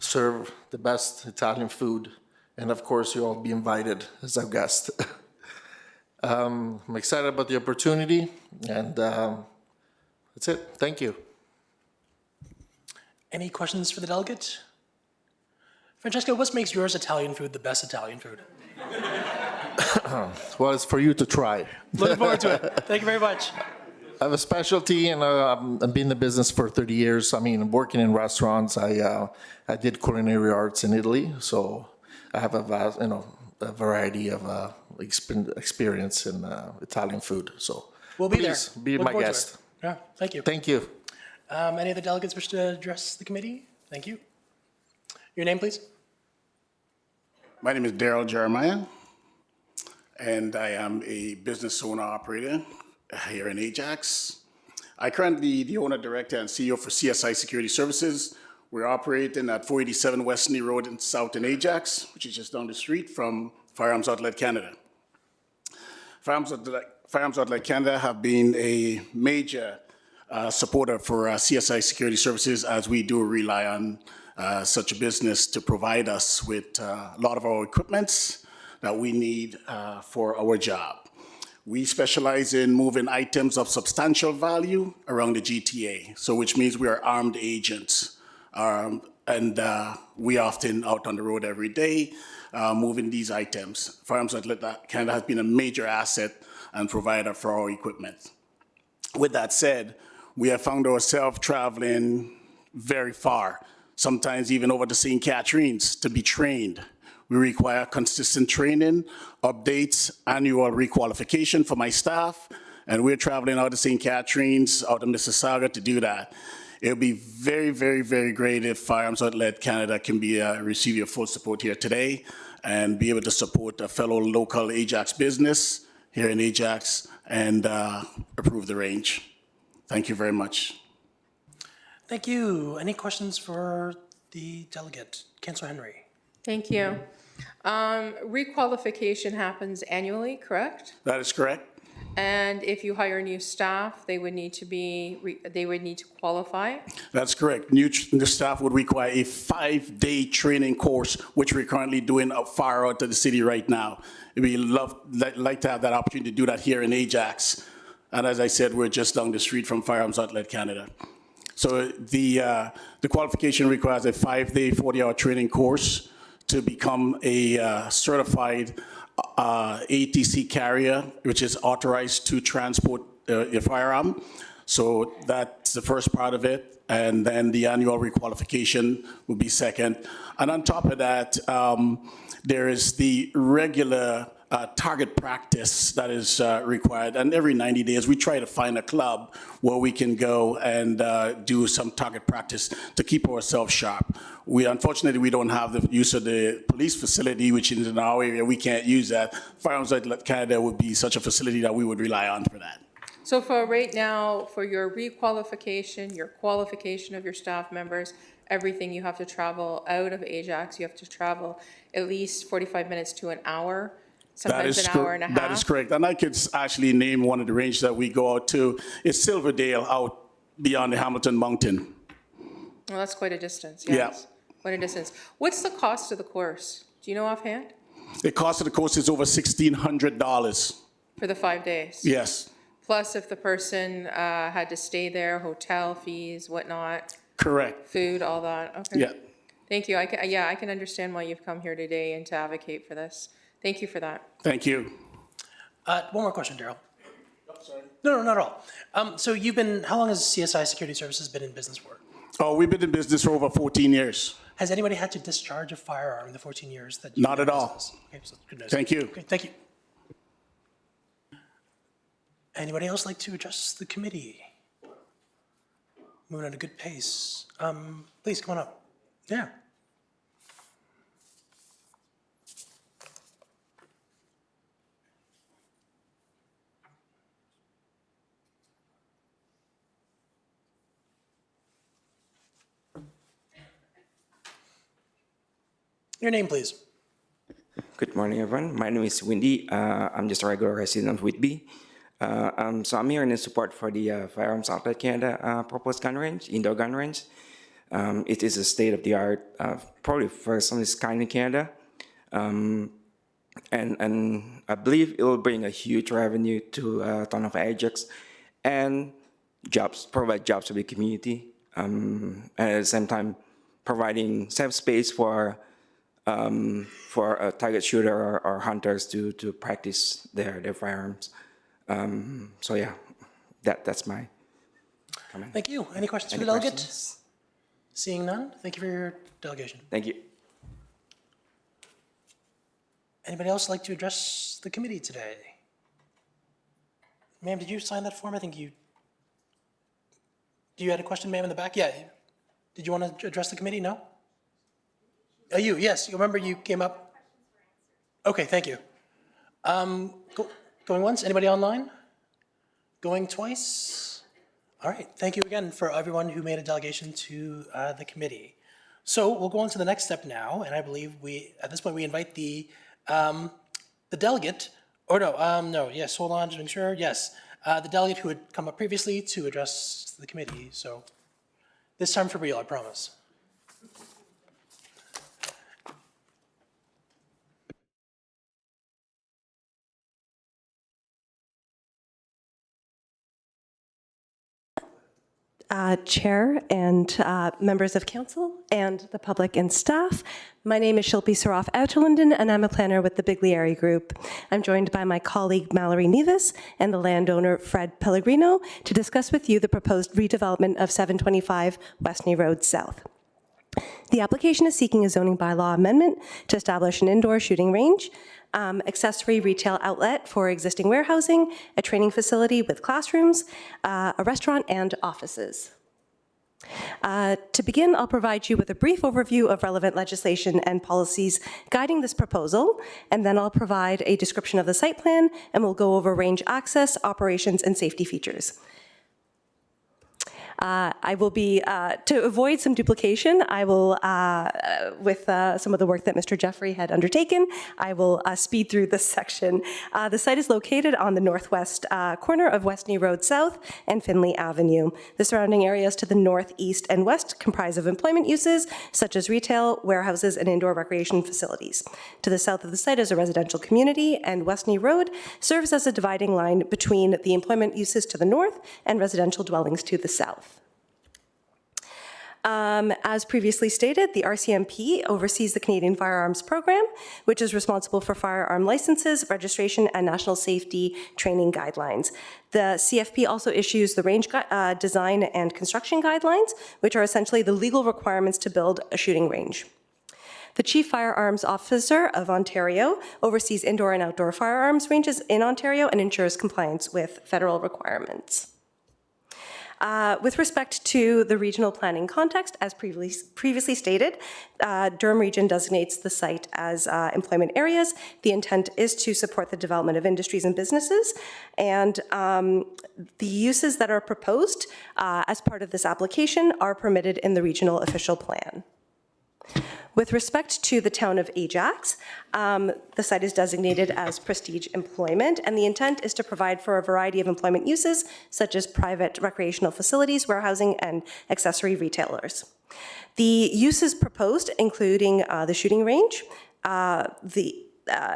serve the best Italian food, and of course you'll all be invited as a guest. I'm excited about the opportunity, and that's it. Thank you. Any questions for the delegate? Francesco, what makes yours Italian food the best Italian food? Well, it's for you to try. Looking forward to it. Thank you very much. I have a specialty, and I've been in the business for 30 years. I mean, working in restaurants, I did culinary arts in Italy, so I have a variety of experience in Italian food. So We'll be please there. be Look my forward to guest. it. Yeah, thank you. Thank you. Any other delegates wish to address the committee? Thank you. Your name, please? My name is Daryl Jeremiah, and I am a business owner operator here in Ajax. I currently the owner, director, and CEO for CSI Security Services. We're operating at 487 Westney Road in South in Ajax, which is just down the street from Firearms Outlet Canada. Firearms Outlet Canada have been a major supporter for CSI Security Services, as we do rely on such a business to provide us with a lot of our equipments that we need for our job. We specialize in moving items of substantial value around the GTA, so which means we are armed agents. And we often out on the road every day moving these items. Firearms Outlet Canada has been a major asset and provider for our equipment. With that said, we have found ourselves traveling very far, sometimes even over to St. Catharines to be trained. We require consistent training, updates, annual requalification for my staff, and we're traveling out to St. Catharines, out to Mississauga to do that. It would be very, very, very great if Firearms Outlet Canada can be receive your full support here today and be able to support a fellow local Ajax business here in Ajax and approve the range. Thank you very much. Thank you. Any questions for the delegate? Councillor Henry. Thank you. Requalification happens annually, correct? That is correct. And if you hire new staff, they would need to qualify? That's correct. New staff would require a 5-day training course, which we're currently doing far out to the city right now. We like to have that opportunity to do that here in Ajax. And as I said, we're just down the street from Firearms Outlet Canada. So the qualification requires a 5-day, 40-hour training course to become a certified ATC carrier, which is authorized to transport your firearm. So that's the first part of it. And then the annual requalification will be second. And on top of that, there is the regular target practice that is required. And every 90 days, we try to find a club where we can go and do some target practice to keep ourselves sharp. Unfortunately, we don't have the use of the police facility, which is in our area. We can't use that. Firearms Outlet Canada would be such a facility that we would rely on for that. So for right now, for your requalification, your qualification of your staff members, everything, you have to travel out of Ajax. You have to travel at least 45 minutes to an hour, sometimes an hour and a half. That is correct. And I could actually name one of the ranges that we go out to. It's Silverdale out beyond the Hamilton Mountain. Well, that's quite a distance, yes. Yeah. Quite a distance. What's the cost of the course? Do you know offhand? The cost of the course is over $1,600. For the 5 days? Yes. Plus if the person had to stay there, hotel fees, whatnot. Correct. Food, all that, okay. Yeah. Thank you. I can understand why you've come here today and to advocate for this. Thank you for that. Thank you. One more question, Daryl. Sorry. No, not at all. So how long has CSI Security Services been in business for? Oh, we've been in business for over 14 years. Has anybody had to discharge a firearm in the 14 years that you've Not been at in all. business? Okay, so good news. Thank you. Okay, thank you. Anybody else like to address the committee? Moving at a good pace. Please come on up. Yeah. Your name, please. Good morning, everyone. My name is Windy. I'm just a regular resident of Whitby. So I'm here in support for the Firearms Outlet Canada proposed gun range, indoor gun range. It is a state-of-the-art, probably first of its kind in Canada. And I believe it will bring a huge revenue to town of Ajax and jobs, provide jobs to the community. And at the same time, providing safe space for a target shooter or hunters to practice their firearms. So yeah, that's my comment. Thank you. Any questions for the delegate? Seeing none, thank you for your delegation. Thank you. Anybody else like to address the committee today? Ma'am, did you sign that form? I think you... Do you had a question, ma'am, in the back? Yeah. Did you want to address the committee? No? Oh, you, yes. You remember you came up? Okay, thank you. Going once? Anybody online? Going twice? All right. Thank you again for everyone who made a delegation to the committee. So we'll go on to the next step now, and I believe at this point we invite the delegate, or no, yes, hold on to make sure, yes, the delegate who had come up previously to address the committee. So this time for real, I promise. Chair and members of council and the public and staff. My name is Shilpi Saraf Outerlinden, and I'm a planner with the Biglieri Group. I'm joined by my colleague Mallory Nevis and the landowner Fred Pellegrino to discuss with you the proposed redevelopment of 725 Westney Road South. The application is seeking a zoning bylaw amendment to establish an indoor shooting range, accessory retail outlet for existing warehousing, a training facility with classrooms, a restaurant, and offices. To begin, I'll provide you with a brief overview of relevant legislation and policies guiding this proposal, and then I'll provide a description of the site plan, and we'll go over range access, operations, and safety features. I will be, to avoid some duplication, I will, with some of the work that Mr. Jeffrey had undertaken, I will speed through this section. The site is located on the northwest corner of Westney Road South and Finley Avenue. The surrounding areas to the north, east, and west comprise of employment uses, such as retail, warehouses, and indoor recreation facilities. To the south of the site is a residential community, and Westney Road serves as a dividing line between the employment uses to the north and residential dwellings to the south. As previously stated, the RCMP oversees the Canadian Firearms Program, which is responsible for firearm licenses, registration, and national safety training guidelines. The CFP also issues the range design and construction guidelines, which are essentially the legal requirements to build a shooting range. The Chief Firearms Officer of Ontario oversees indoor and outdoor firearms ranges in Ontario and ensures compliance with federal requirements. With respect to the regional planning context, as previously stated, Durham Region designates the site as employment areas. The intent is to support the development of industries and businesses, and the uses that are proposed as part of this application are permitted in the regional official plan. With respect to the town of Ajax, the site is designated as prestige employment, and the intent is to provide for a variety of employment uses, such as private recreational facilities, warehousing, and accessory retailers. The uses proposed, including the shooting range,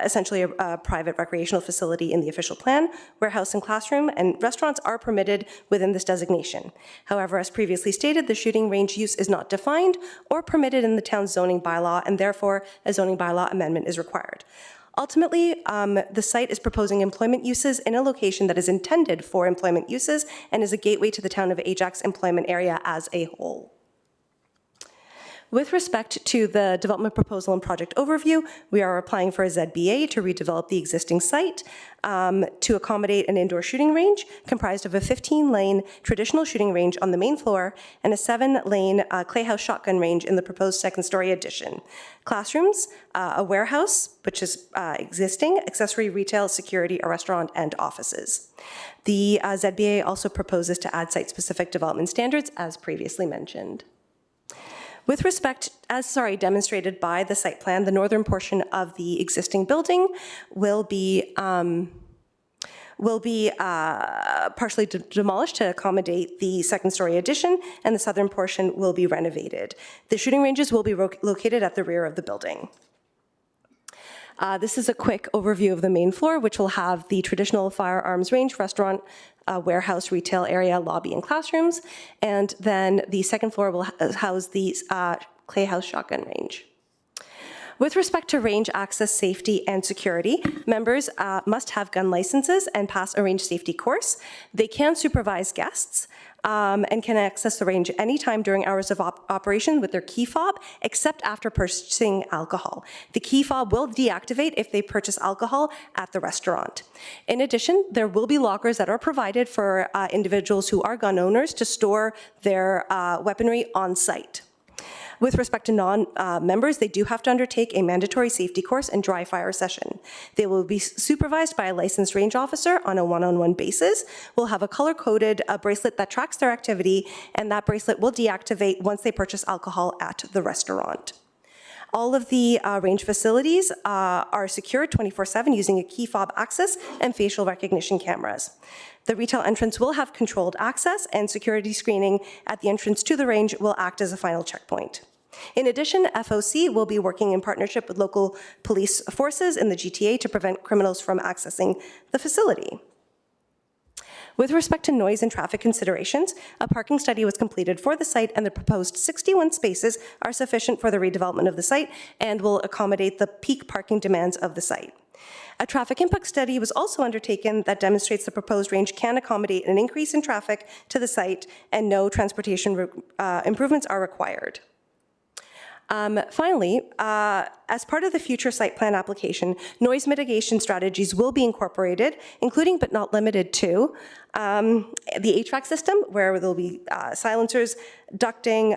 essentially a private recreational facility in the official plan, warehouse and classroom, and restaurants are permitted within this designation. However, as previously stated, the shooting range use is not defined or permitted in the town's zoning bylaw, and therefore a zoning bylaw amendment is required. Ultimately, the site is proposing employment uses in a location that is intended for employment uses and is a gateway to the town of Ajax employment area as a whole. With respect to the development proposal and project overview, we are applying for a ZBA to redevelop the existing site to accommodate an indoor shooting range comprised of a 15-lane traditional shooting range on the main floor and a 7-lane clay house shotgun range in the proposed second-story addition. Classrooms, a warehouse, which is existing, accessory retail, security, a restaurant, and offices. The ZBA also proposes to add site-specific development standards, as previously mentioned. With respect, as demonstrated by the site plan, the northern portion of the existing building will be partially demolished to accommodate the second-story addition, and the southern portion will be renovated. The shooting ranges will be located at the rear of the building. This is a quick overview of the main floor, which will have the traditional firearms range, restaurant, warehouse, retail area, lobby, and classrooms. And then the second floor will house the clay house shotgun range. With respect to range access, safety, and security, members must have gun licenses and pass a range safety course. They can supervise guests and can access the range anytime during hours of operation with their key fob, except after purchasing alcohol. The key fob will deactivate if they purchase alcohol at the restaurant. In addition, there will be lockers that are provided for individuals who are gun owners to store their weaponry on site. With respect to non-members, they do have to undertake a mandatory safety course and dry fire session. They will be supervised by a licensed range officer on a one-on-one basis. We'll have a color-coded bracelet that tracks their activity, and that bracelet will deactivate once they purchase alcohol at the restaurant. All of the range facilities are secured 24/7 using a key fob access and facial recognition cameras. The retail entrance will have controlled access, and security screening at the entrance to the range will act as a final checkpoint. In addition, FOC will be working in partnership with local police forces in the GTA to prevent criminals from accessing the facility. With respect to noise and traffic considerations, a parking study was completed for the site, and the proposed 61 spaces are sufficient for the redevelopment of the site and will accommodate the peak parking demands of the site. A traffic impact study was also undertaken that demonstrates the proposed range can accommodate an increase in traffic to the site, and no transportation improvements are required. Finally, as part of the future site plan application, noise mitigation strategies will be incorporated, including but not limited to the HVAC system, where there will be silencers, ducting,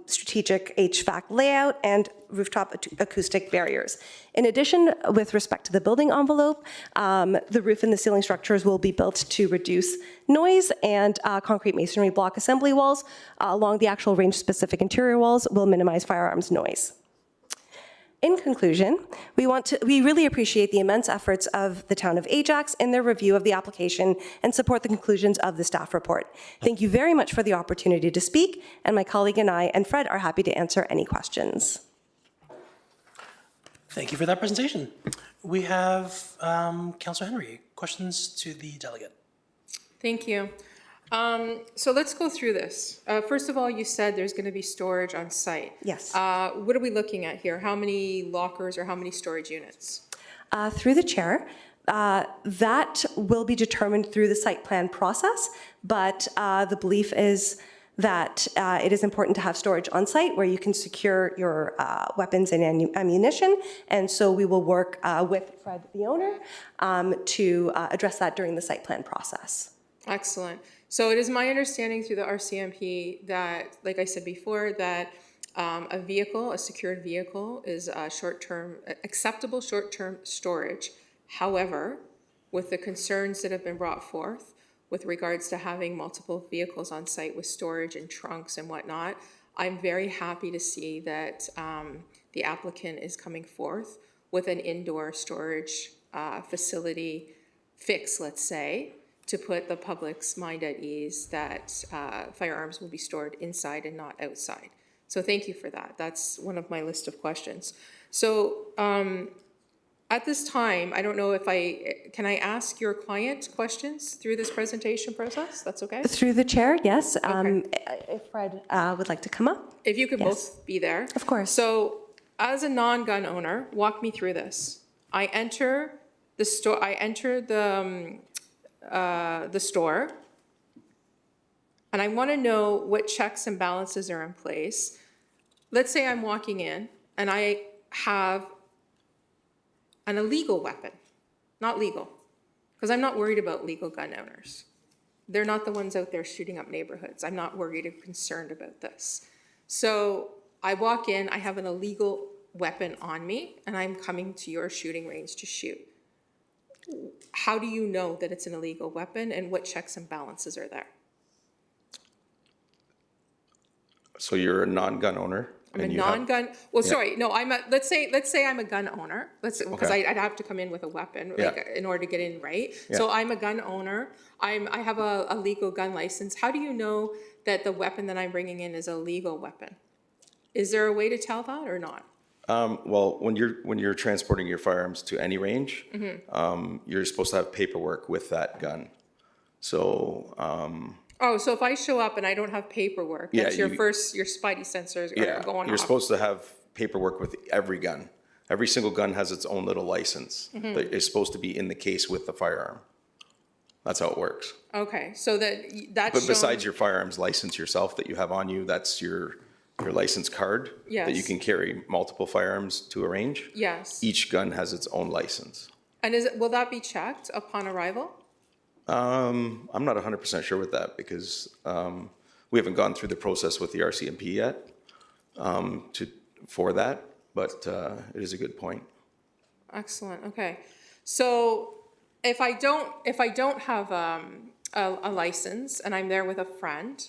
strategic HVAC layout, and rooftop acoustic barriers. In addition, with respect to the building envelope, the roof and the ceiling structures will be built to reduce noise, and concrete masonry block assembly walls along the actual range-specific interior walls will minimize firearms noise. In conclusion, we really appreciate the immense efforts of the town of Ajax in their review of the application and support the conclusions of the staff report. Thank you very much for the opportunity to speak, and my colleague and I and Fred are happy to answer any questions. Thank you for that presentation. We have Councillor Henry. Questions to the delegate? Thank you. So let's go through this. First of all, you said there's going to be storage on site. Yes. What are we looking at here? How many lockers or how many storage units? Through the chair, that will be determined through the site plan process, but the belief is that it is important to have storage on site where you can secure your weapons and ammunition, and so we will work with Fred, the owner, to address that during the site plan process. Excellent. So it is my understanding through the RCMP that, like I said before, that a vehicle, a secured vehicle, is acceptable short-term storage. However, with the concerns that have been brought forth with regards to having multiple vehicles on site with storage and trunks and whatnot, I'm very happy to see that the applicant is coming forth with an indoor storage facility fix, let's say, to put the public's mind at ease that firearms will be stored inside and not outside. So thank you for that. That's one of my list of questions. So at this time, I don't know if can I ask your client questions through this presentation process? That's okay? Through the chair, yes. Okay. If Fred would like to come up. If you could both be there. Of course. So as a non-gun owner, walk me through this. I enter the store, and I want to know what checks and balances are in place. let's say I'm walking in and I have an illegal weapon, not legal, because I'm not worried about legal gun owners. They're not the ones out there shooting up neighborhoods. I'm not worried or concerned about this. So I walk in, I have an illegal weapon on me, and I'm coming to your shooting range to shoot. How do you know that it's an illegal weapon, and what checks and balances are there? So you're a non-gun owner? I'm a and you have- non-gun, well, sorry, no, let's say I'm a gun owner, because Okay. I'd have to come in with a weapon, Yeah. like, in order to get in, right? Yeah. So I'm a gun owner, I have a legal gun license. How do you know that the weapon that I'm bringing in is a legal weapon? Is there a way to tell that or not? Well, when you're transporting your firearms to any range, you're supposed to have paperwork with that gun. So, Oh, so if I show up and I don't have paperwork, Yeah, that's you- your spidey sensors are going you're off. supposed to have paperwork with every gun. Every single gun has its own little license that is supposed to be in the case with the firearm. That's how it works. Okay, so that's But shown. besides your firearms license yourself that you have on you, that's your license card. That you Yes. can carry multiple firearms to a range. Yes, Each gun has its own license. and will that be checked upon arrival? I'm not 100% sure with that because we haven't gone through the process with the RCMP yet for that, but it is a good point. Excellent, okay. So if I don't have a license and I'm there with a friend,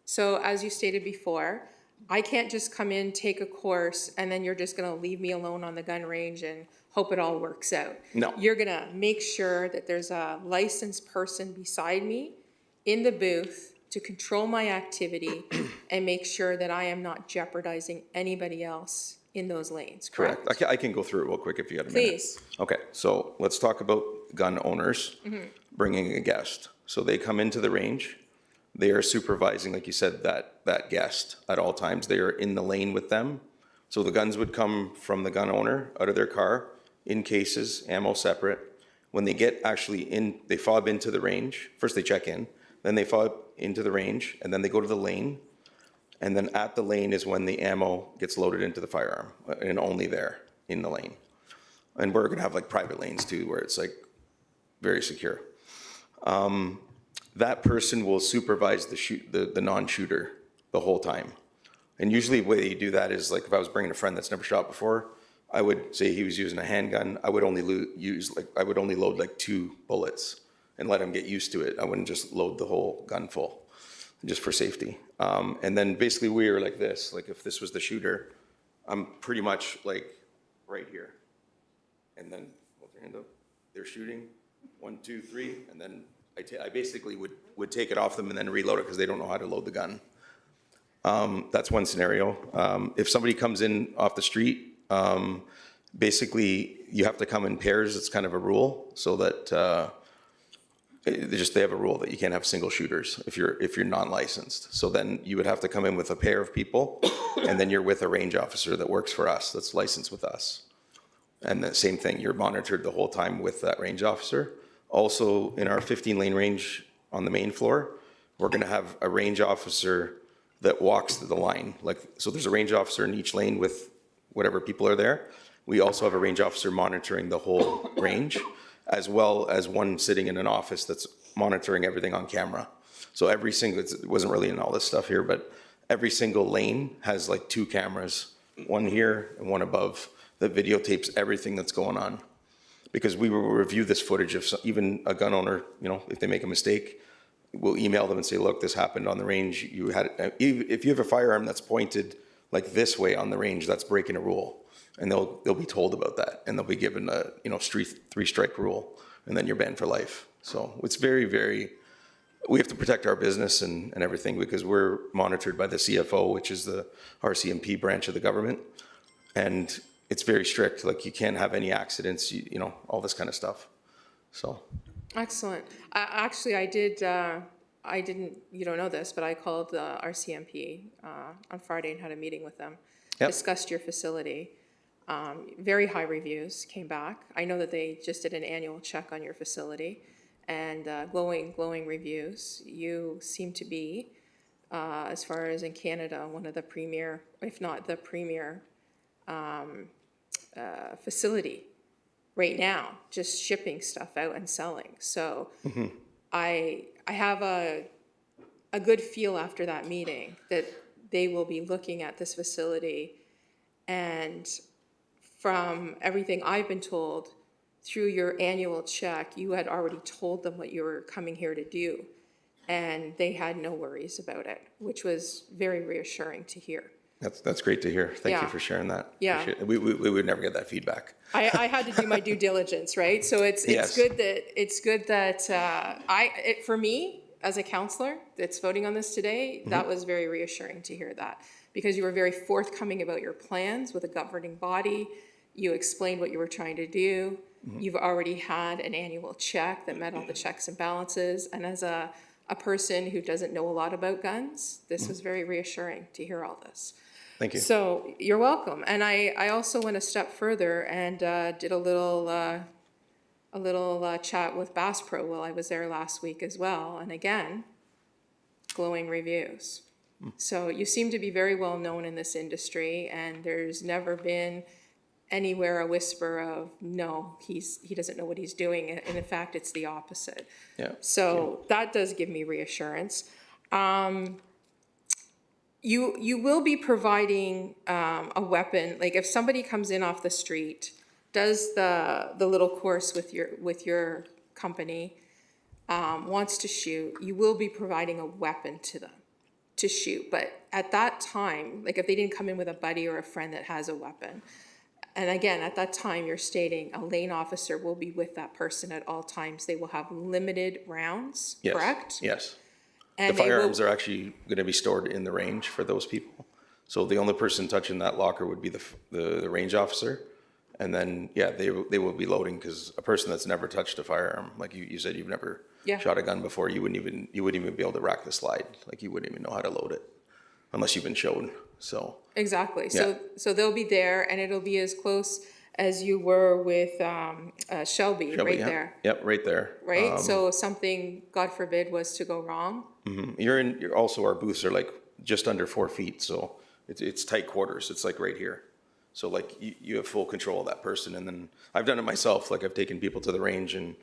so as you stated before, I can't just come in, take a course, and then you're just gonna leave me alone on the gun range and hope it all works out. No. You're gonna make sure that there's a licensed person beside me in the booth to control my activity and make sure that I am not jeopardizing anybody else in those lanes, correct? I can go through it real quick if you got a minute. Please. Okay, so let's talk about gun owners bringing a guest. So they come into the range. They are supervising, like you said, that guest at all times. They are in the lane with them. So the guns would come from the gun owner out of their car in cases, ammo separate. When they get actually in, they fob into the range. First they check in, then they fob into the range, and then they go to the lane. And then at the lane is when the ammo gets loaded into the firearm, and only there in the lane. And we're gonna have like private lanes too, where it's like very secure. That person will supervise the non-shooter the whole time. And usually the way you do that is like if I was bringing a friend that's never shot before, I would say he was using a handgun. I would only load like 2 bullets and let him get used to it. I wouldn't just load the whole gun full, just for safety. And then basically we are like this. Like if this was the shooter, I'm pretty much like right here. And then hold your hand up. They're shooting 1, 2, 3, and then I basically would take it off them and then reload it because they don't know how to load the gun. That's one scenario. If somebody comes in off the street, basically you have to come in pairs. It's kind of a rule so that they have a rule that you can't have single shooters if you're non-licensed. So then you would have to come in with a pair of people, and then you're with a range officer that works for us, that's licensed with us. And the same thing, you're monitored the whole time with that range officer. Also, in our 15-lane range on the main floor, we're gonna have a range officer that walks the line. So there's a range officer in each lane with whatever people are there. We also have a range officer monitoring the whole range, as well as one sitting in an office that's monitoring everything on camera. So it wasn't really in all this stuff here, but every single lane has like 2 cameras, one here and one above, that videotapes everything that's going on. Because we will review this footage of even a gun owner, if they make a mistake, we'll email them and say, look, this happened on the range. If you have a firearm that's pointed like this way on the range, that's breaking a rule. And they'll be told about that, and they'll be given a 3-strike rule, and then you're banned for life. So it's very, very, we have to protect our business and everything because we're monitored by the CFO, which is the RCMP branch of the government. And it's very strict, like you can't have any accidents, all this kind of stuff, so. Excellent. Actually, I didn't, you don't know this, but I called the RCMP on Friday and had a meeting with them. Yep. Discussed your facility. Very high reviews came back. I know that they just did an annual check on your facility and glowing reviews. You seem to be as far as in Canada, one of the premier, if not the premier, facility right now, just shipping stuff out and selling. So I have a good feel after that meeting that they will be looking at this facility, and from everything I've been told, through your annual check, you had already told them what you were coming here to do, and they had no worries about it, which was very reassuring to hear. That's great to hear. Thank you Yeah. for sharing that. Yeah. Appreciate it. We would never get that feedback. I had to do my due diligence, right? So it's Yes. good that for me as a counselor that's voting on this today, that was very reassuring to hear that, because you were very forthcoming about your plans with a governing body. You explained what you were trying to do. You've already had an annual check that met all the checks and balances. And as a person who doesn't know a lot about guns, this was very reassuring to hear all this. Thank you. So you're welcome. And I also went a step further and did a little chat with Bass Pro while I was there last week as well. And again, glowing reviews. So you seem to be very well known in this industry, and there's never been anywhere a whisper of, no, he doesn't know what he's doing. And in fact, it's the opposite. Yeah. So that does give me reassurance. You will be providing a weapon, like if somebody comes in off the street, does the little course with your company, wants to shoot, you will be providing a weapon to them to shoot. But at that time, like if they didn't come in with a buddy or a friend that has a weapon, and again, at that time, you're stating a lane officer will be with that person at all times. They will have limited rounds, Yes. correct? Yes. And The they will- firearms are actually going to be stored in the range for those people. So the only person touching that locker would be the range officer. And then, yeah, they will be loading, because a person that's never touched a firearm, like you said, you've never Yeah. shot a gun before, you wouldn't even be able to rack the slide. Like you wouldn't even know how to load it unless you've been shown. So Exactly. Yeah. So they'll be there, and it'll be as close as you were with Shelby, Shelby, right yeah. there, Yep, right there. right? So if something, God forbid, was to go wrong, You're also, our booths are like just under 4 feet, so it's tight quarters. It's like right here. So like you have full control of that person. And then I've done it myself. Like I've taken people to the range, and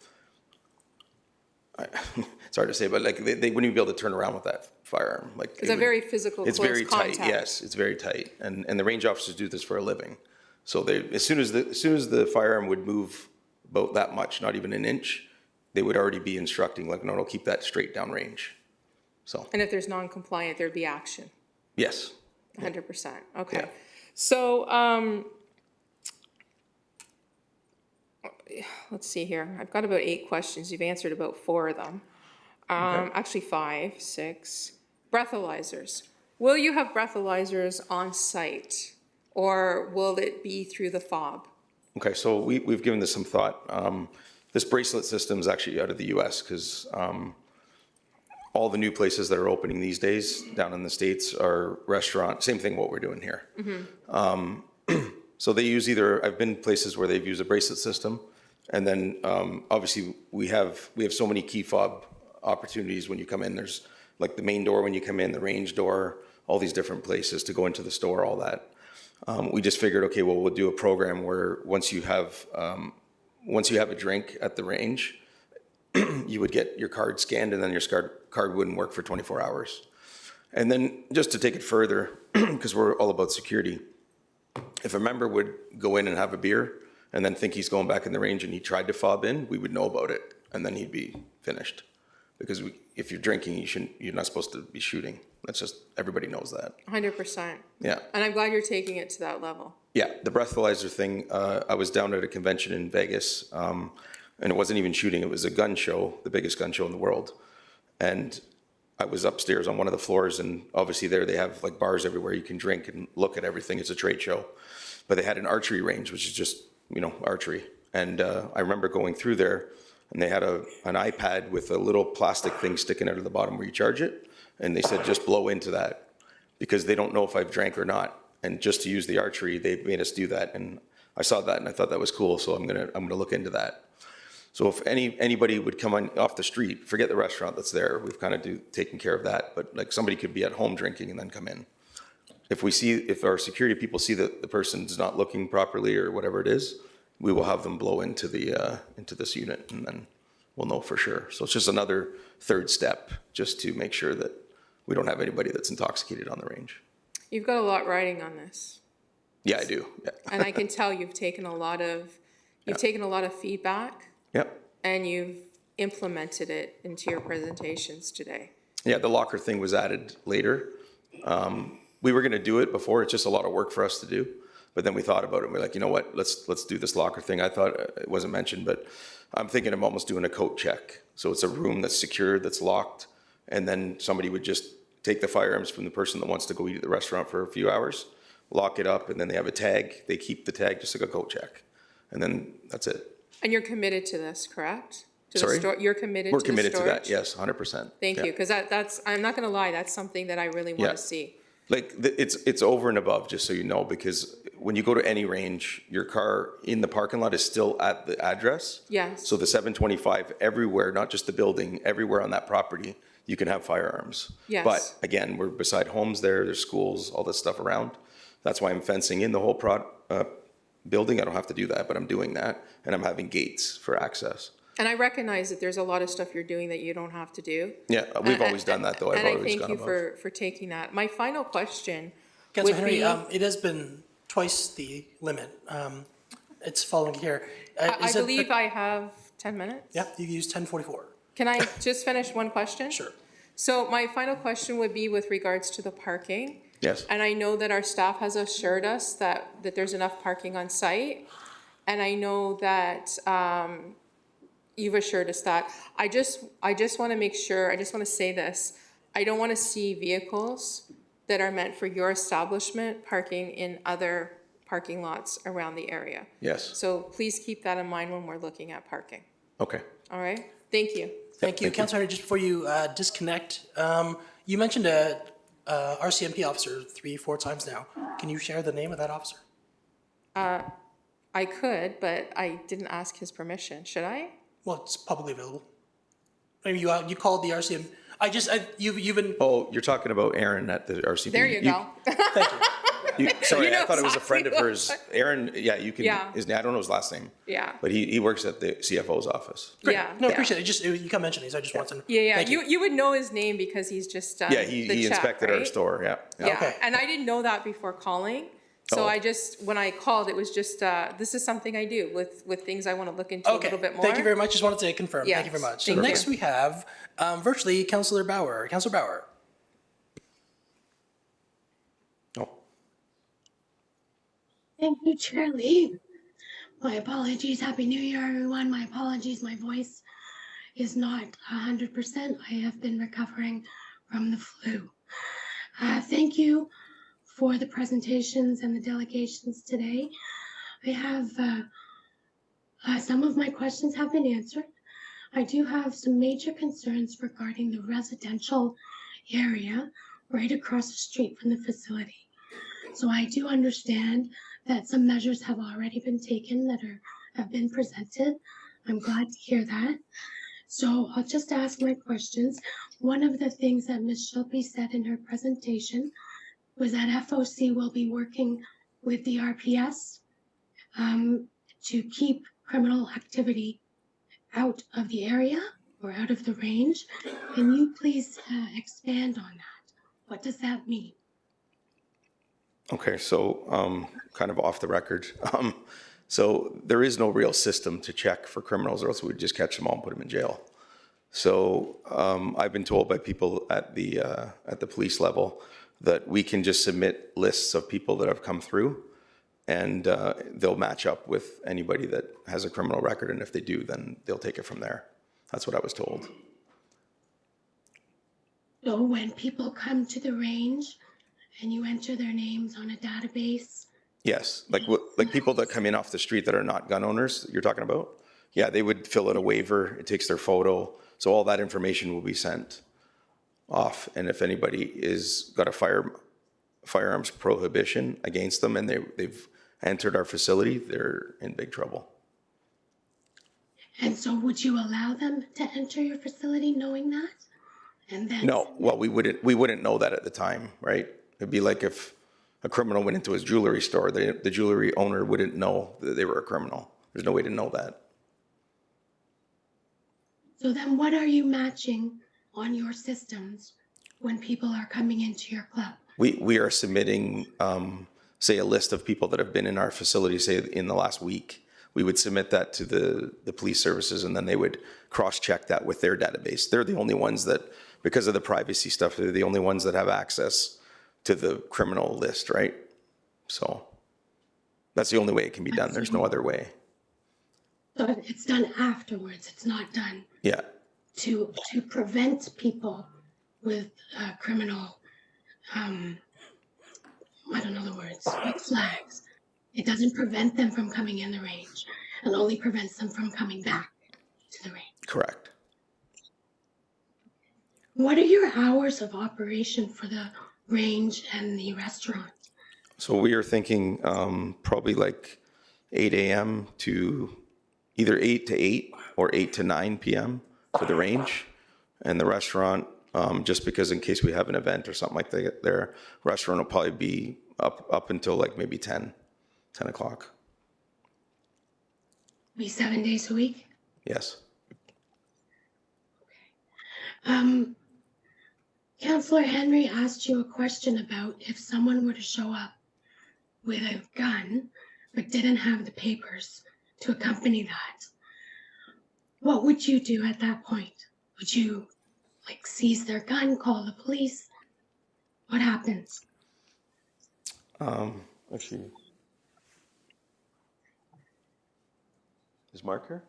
it's hard to say, but like they wouldn't even be able to turn around with that firearm. Like it's a very physical, it's close very contact. tight. Yes, it's very tight. And the range officers do this for a living. So as soon as the firearm would move about that much, not even an inch, they would already be instructing like, no, keep that straight down range. So And if there's non-compliant, there'd be action, yes. 100%. Okay. Yeah. So let's see here. I've got about 8 questions. You've answered about 4 of them. Actually 5, 6. Breathalyzers. Will you have breathalyzers on site, or will it be through the fob? Okay, so we've given this some thought. This bracelet system is actually out of the US, because all the new places that are opening these days down in the States are restaurant, same thing what we're doing here. So they use I've been places where they've used a bracelet system, and then obviously we have so many key fob opportunities when you come in. There's like the main door when you come in, the range door, all these different places to go into the store, all that. We just figured, okay, well, we'll do a program where once you have a drink at the range, you would get your card scanned, and then your card wouldn't work for 24 hours. And then just to take it further, because we're all about security, if a member would go in and have a beer and then think he's going back in the range and he tried to fob in, we would know about it, and then he'd be finished. Because if you're drinking, you're not supposed to be shooting. That's just, everybody knows that. 100%. Yeah. And I'm glad you're taking it to that level. Yeah, the breathalyzer thing, I was down at a convention in Vegas, and it wasn't even shooting, it was a gun show, the biggest gun show in the world. And I was upstairs on one of the floors, and obviously there they have like bars everywhere you can drink and look at everything. It's a trade show. But they had an archery range, which is just, archery. And I remember going through there, and they had an iPad with a little plastic thing sticking out of the bottom where you charge it. And they said, just blow into that, because they don't know if I've drank or not. And just to use the archery, they made us do that. And I saw that and I thought that was cool. So I'm gonna look into that. So if anybody would come on off the street, forget the restaurant that's there, we've kind of taken care of that, but like somebody could be at home drinking and then come in. If our security people see that the person's not looking properly or whatever it is, we will have them blow into this unit, and then we'll know for sure. So it's just another third step, just to make sure that we don't have anybody that's intoxicated on the range. You've got a lot riding on this. Yeah, I do. Yeah. And I can tell you've taken a lot of feedback. Yep. And you've implemented it into your presentations today. Yeah, the locker thing was added later. We were going to do it before. It's just a lot of work for us to do. But then we thought about it and we're like, you know what, let's do this locker thing. I thought it wasn't mentioned, but I'm thinking of almost doing a coat check. So it's a room that's secured, that's locked, and then somebody would just take the firearms from the person that wants to go eat at the restaurant for a few hours, lock it up, and then they have a tag. They keep the tag just like a coat check. And then that's it. And you're committed to this, correct? Sorry? You're committed We're to the committed to storage? that, yes, 100%. Thank you, because that's, I'm not gonna lie, that's something that I really want Yeah. to see. Like, it's over and above, just so you know, because when you go to any range, your car in the parking lot is still at the address. Yes. So the 725, everywhere, not just the building, everywhere on that property, you can have firearms. Yes. But again, we're beside homes there's schools, all this stuff around. That's why I'm fencing in the whole building. I don't have to do that, but I'm doing that. And I'm having gates for access. And I recognize that there's a lot of stuff you're doing that you don't have to do. Yeah, we've always done that, though. I've And I always thank gone you above. for taking that. My final question Councillor would Henry, be, it has been twice the limit. It's following here. I believe I have 10 minutes. Yeah, you used 1044. Can I just finish one question? Sure. So my final question would be with regards to the parking. Yes. And I know that our staff has assured us that there's enough parking on site. And I know that you've assured us that. I just want to make sure, I just want to say this. I don't want to see vehicles that are meant for your establishment parking in other parking lots around the area. Yes. So please keep that in mind when we're looking at parking. Okay. All right? Thank you. Thank you. Councillor Henry, just before you disconnect, you mentioned a RCMP officer 3-4 times now. Can you share the name of that officer? I could, but I didn't ask his permission. Should I? Well, it's publicly available. I mean, you called the RCMP. You've been. Oh, you're talking about Aaron at the RCB. There you go. Thank you. Sorry, You know I thought it was a exactly friend of hers. Aaron, yeah, you can, Yeah. I don't know his last name. Yeah. But he works at the CFO's office. Great. Yeah, No, yeah. appreciate it. Just you kept mentioning, so I just wanted to. Yeah. Thank You would know his name because he's just done Yeah, the he check, inspected our right? store, yeah. Yeah, Okay. and I didn't know that before calling. So Oh. when I called, it was just, this is something I do with things I want to look into a Okay. little bit more. Thank you very much. Just wanted to confirm. Thank you very Yes, much. So thank next you. we have virtually Councillor Bauer. Councillor Bauer. Oh, Thank you, Chair Lee. My apologies. Happy New Year, everyone. My apologies. My voice is not 100%. I have been recovering from the flu. Thank you for the presentations and the delegations today. I have some of my questions have been answered. I do have some major concerns regarding the residential area right across the street from the facility. So I do understand that some measures have already been taken that have been presented. I'm glad to hear that. So I'll just ask my questions. One of the things that Ms. Schulpe said in her presentation was that FOC will be working with the RPS to keep criminal activity out of the area or out of the range. Can you please expand on that? What does that mean? okay, so kind of off the record. So there is no real system to check for criminals, or else we'd just catch them all and put them in jail. So I've been told by people at the police level that we can just submit lists of people that have come through, and they'll match up with anybody that has a criminal record, and if they do, then they'll take it from there. That's what I was told. So when people come to the range and you enter their names on a database, Yes, like people that come in off the street that are not gun owners, you're talking about? Yeah, they would fill out a waiver, it takes their photo, so all that information will be sent off. And if anybody is got a firearms prohibition against them and they've entered our facility, they're in big trouble. And so would you allow them to enter your facility knowing that? And then No, well, we wouldn't know that at the time, right? It'd be like if a criminal went into his jewelry store, the jewelry owner wouldn't know that they were a criminal. There's no way to know that. So then what are you matching on your systems when people are coming into your club? We are submitting, say, a list of people that have been in our facility, say, in the last week. We would submit that to the police services, and then they would cross-check that with their database. They're the only ones that, because of the privacy stuff, they're the only ones that have access to the criminal list, right? So that's the only way it can be done. There's no other way. So it's done afterwards, it's not done Yeah. to prevent people with criminal, I don't know the words, like flags. It doesn't prevent them from coming in the range. It only prevents them from coming back to the range. Correct. What are your hours of operation for the range and the restaurant? So we are thinking probably like 8 a.m. to either 8 to 8 or 8 to 9 p.m. for the range. And the restaurant, just because in case we have an event or something like that, their restaurant will probably be up until like maybe 10 o'clock. Be 7 days a week? Yes. Councillor Henry asked you a question about if someone were to show up with a gun but didn't have the papers to accompany that. What would you do at that point? Would you like seize their gun, call the police? What happens? Actually, is Mark here?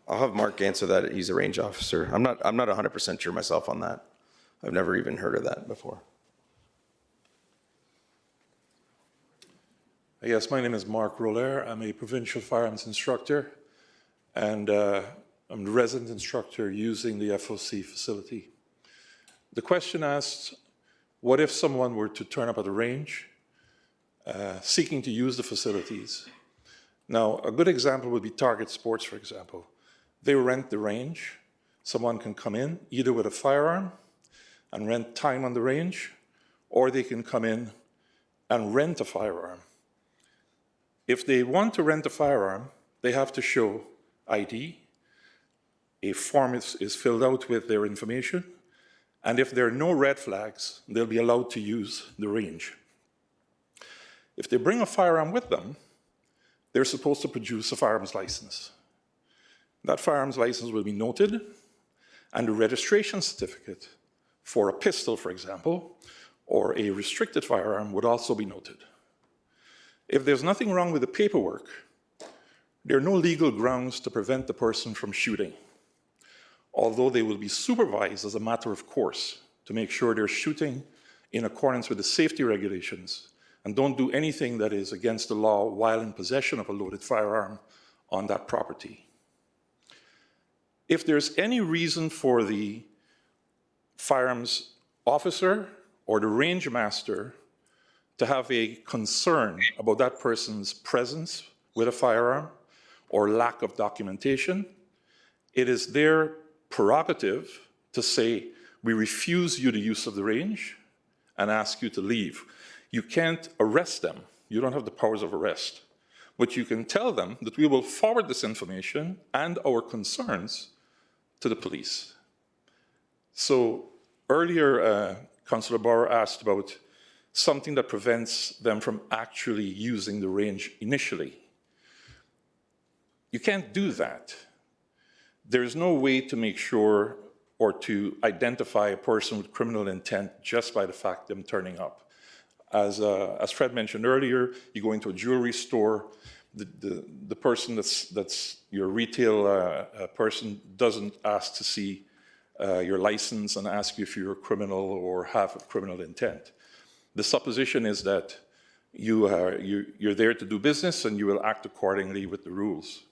I'll have Mark answer that. He's a range officer. I'm not 100% sure myself on that. I've never even heard of that before. Yes, my name is Mark Roller. I'm a provincial firearms instructor, and I'm the resident instructor using the FOC facility. The question asked, what if someone were to turn up at the range seeking to use the facilities? Now, a good example would be Target Sports, for example. They rent the range. Someone can come in either with a firearm and rent time on the range, or they can come in and rent a firearm. If they want to rent a firearm, they have to show ID. A form is filled out with their information. And if there are no red flags, they'll be allowed to use the range. If they bring a firearm with them, they're supposed to produce a firearms license. That firearms license will be noted, and the registration certificate for a pistol, for example, or a restricted firearm would also be noted. If there's nothing wrong with the paperwork, there are no legal grounds to prevent the person from shooting, although they will be supervised as a matter of course to make sure they're shooting in accordance with the safety regulations and don't do anything that is against the law while in possession of a loaded firearm on that property. If there's any reason for the firearms officer or the range master to have a concern about that person's presence with a firearm or lack of documentation, it is their prerogative to say, we refuse you the use of the range and ask you to leave. You can't arrest them. You don't have the powers of arrest. But you can tell them that we will forward this information and our concerns to the police. So earlier, Councillor Bauer asked about something that prevents them from actually using the range initially. You can't do that. There's no way to make sure or to identify a person with criminal intent just by the fact of them turning up. As Fred mentioned earlier, you go into a jewelry store, the person that's your retail person doesn't ask to see your license and ask you if you're a criminal or have a criminal intent. The supposition is that you're there to do business and you will act accordingly with the rules.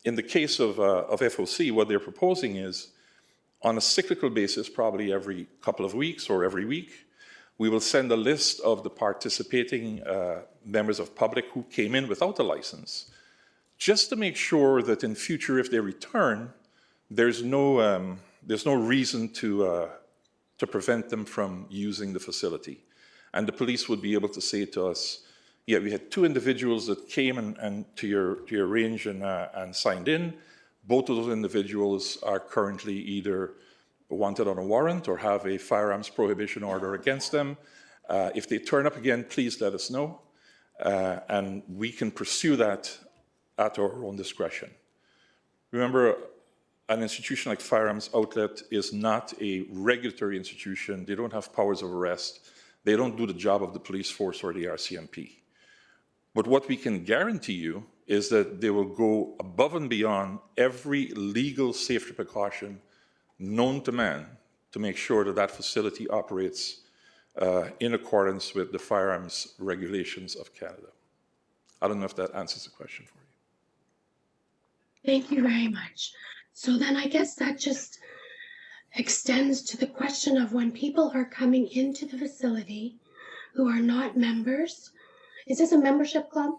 In the case of FOC, what they're proposing is, on a cyclical basis, probably every couple of weeks or every week, we will send a list of the participating members of public who came in without a license just to make sure that in future, if they return, there's no reason to prevent them from using the facility. And the police would be able to say to us, yeah, we had 2 individuals that came and to your range and signed in. Both of those individuals are currently either wanted on a warrant or have a firearms prohibition order against them. If they turn up again, please let us know. And we can pursue that at our own discretion. Remember, an institution like Firearms Outlet is not a regulatory institution. They don't have powers of arrest. They don't do the job of the police force or the RCMP. But what we can guarantee you is that they will go above and beyond every legal safety precaution known to man to make sure that that facility operates in accordance with the firearms regulations of Canada. I don't know if that answers the question for you. Thank you very much. So then I guess that just extends to the question of when people are coming into the facility who are not members. Is this a membership club?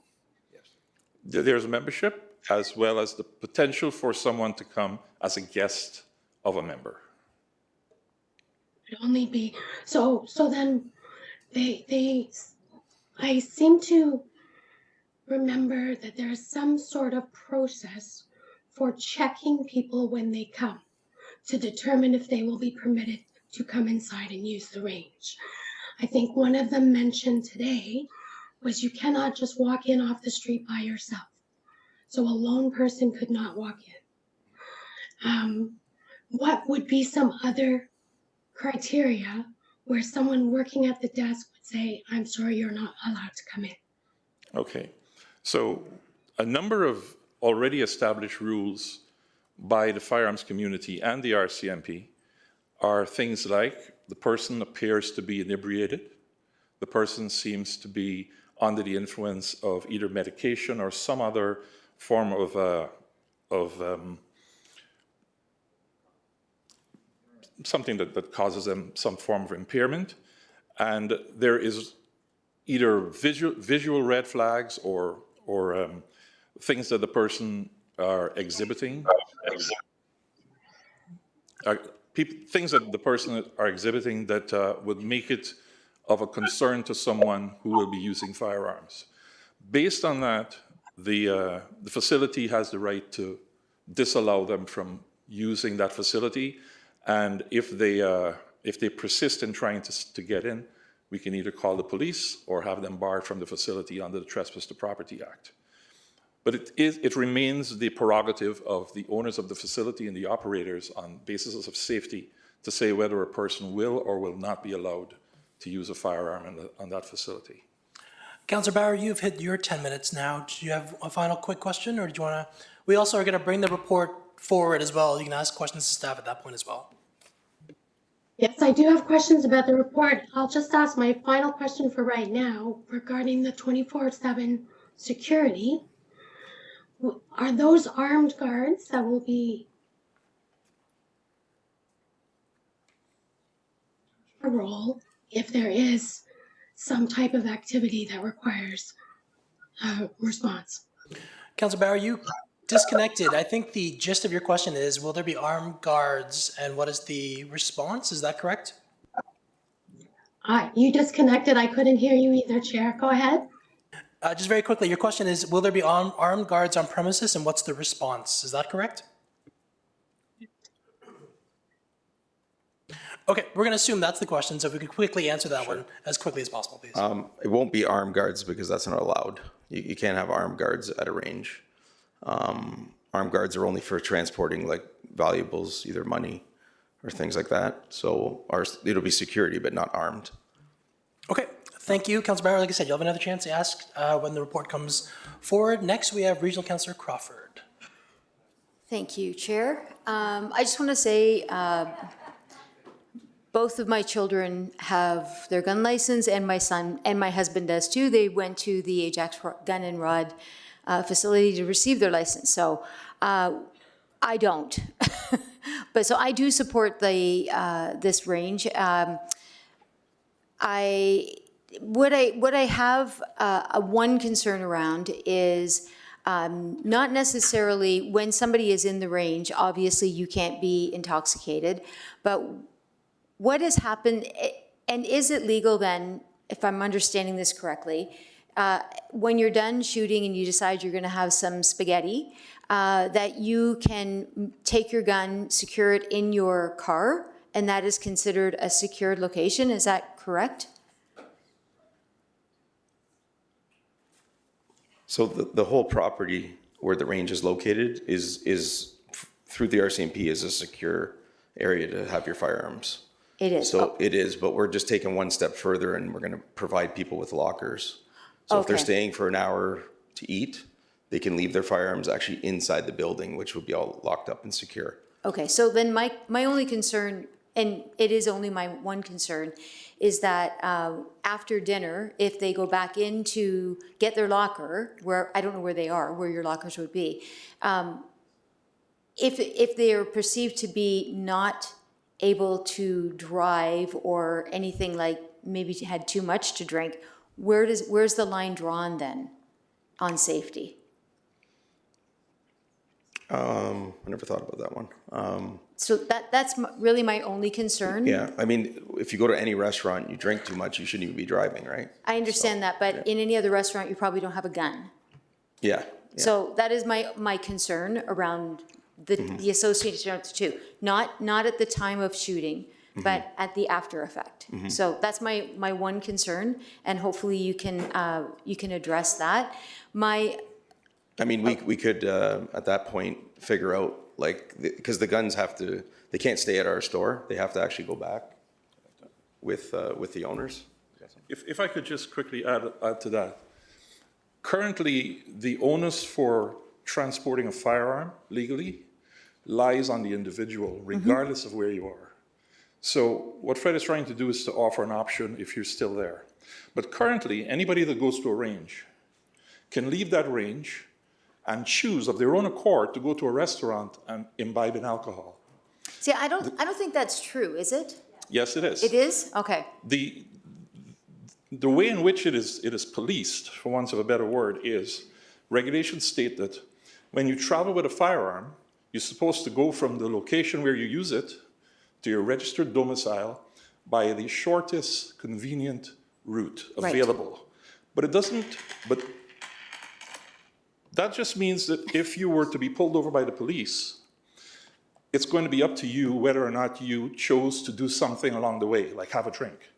There's a membership as well as the potential for someone to come as a guest of a member. It'd only be so then I seem to remember that there is some sort of process for checking people when they come to determine if they will be permitted to come inside and use the range. I think one of them mentioned today was you cannot just walk in off the street by yourself. So a lone person could not walk in. What would be some other criteria where someone working at the desk would say, I'm sorry, you're not allowed to come in? Okay, so a number of already established rules by the firearms community and the RCMP are things like the person appears to be inebriated, the person seems to be under the influence of either medication or some other form of something that causes them some form of impairment, and there is either visual red flags or things that the person are exhibiting, things that the person are exhibiting that would make it of a concern to someone who will be using firearms. Based on that, the facility has the right to disallow them from using that facility, and if they persist in trying to get in, we can either call the police or have them barred from the facility under the Trespass to Property Act. But it remains the prerogative of the owners of the facility and the operators on basis of safety to say whether a person will or will not be allowed to use a firearm on that facility. Councillor Bauer, you've hit your 10 minutes now. Do you have a final quick question, or do you want to? We also are going to bring the report forward as well. You can ask questions to staff at that point as well. Yes, I do have questions about the report. I'll just ask my final question for right now regarding the 24/7 security. Are those armed guards that will be a role if there is some type of activity that requires a response? Councillor Bauer, you disconnected. I think the gist of your question is, will there be armed guards, and what is the response? Is that correct? You disconnected. I couldn't hear you either, Chair. Go ahead. Just very quickly, your question is, will there be armed guards on premises, and what's the response? Is that correct? Okay, we're going to assume that's the question, so if we could quickly answer that one as quickly as possible, please. It won't be armed guards because that's not allowed. You can't have armed guards at a range. Armed guards are only for transporting like valuables, either money or things like that. So it'll be security, but not armed. Okay, thank you, Councillor Bauer. Like I said, you'll have another chance to ask when the report comes forward. Next, we have Regional Councillor Crawford. Thank you, Chair. I just want to say both of my children have their gun license, and my son and my husband does too. They went to the Ajax Gun and Rod facility to receive their license. So I don't. But so I do support the this range. What I have one concern around is Not necessarily, when somebody is in the range, obviously you can't be intoxicated, but what has happened, and is it legal then, if I'm understanding this correctly, when you're done shooting and you decide you're going to have some spaghetti, that you can take your gun, secure it in your car, and that is considered a secured location? Is that correct? So the whole property where the range is located is through the RCMP is a secure area to have your firearms. It is. So it is, but we're just taking one step further and we're going to provide people with lockers. So if they're Okay. staying for an hour to eat, they can leave their firearms actually inside the building, which will be all locked up and secure. Okay, so then my only concern, and it is only my one concern, is that after dinner, if they go back in to get their locker, where, I don't know where they are, where your lockers would be, if they are perceived to be not able to drive or anything, like maybe had too much to drink, where's the line drawn then on safety? I never thought about that one. So that's really my only concern. Yeah, I mean, if you go to any restaurant, you drink too much, you shouldn't even be driving, right? I understand that, but in any other restaurant, you probably don't have a gun. Yeah. So that is my concern around the association of the two. Not at the time of shooting, but at the after effect. So that's my one concern, and hopefully you can address that. I mean, we could, at that point, figure out, like, because the guns they can't stay at our store. They have to actually go back with the owners. If I could just quickly add to that. Currently, the onus for transporting a firearm legally lies on the individual, regardless of where you are. So what Fred is trying to do is to offer an option if you're still there. But currently, anybody that goes to a range can leave that range and choose of their own accord to go to a restaurant and imbibe in alcohol. See, I don't think that's true, is it? Yes, it is. It is? Okay. The way in which it is policed, for want of a better word, is regulations state that when you travel with a firearm, you're supposed to go from the location where you use it to your registered domicile by the shortest convenient route available. But that just means that if you were to be pulled over by the police, it's going to be up to you whether or not you chose to do something along the way, like have a drink.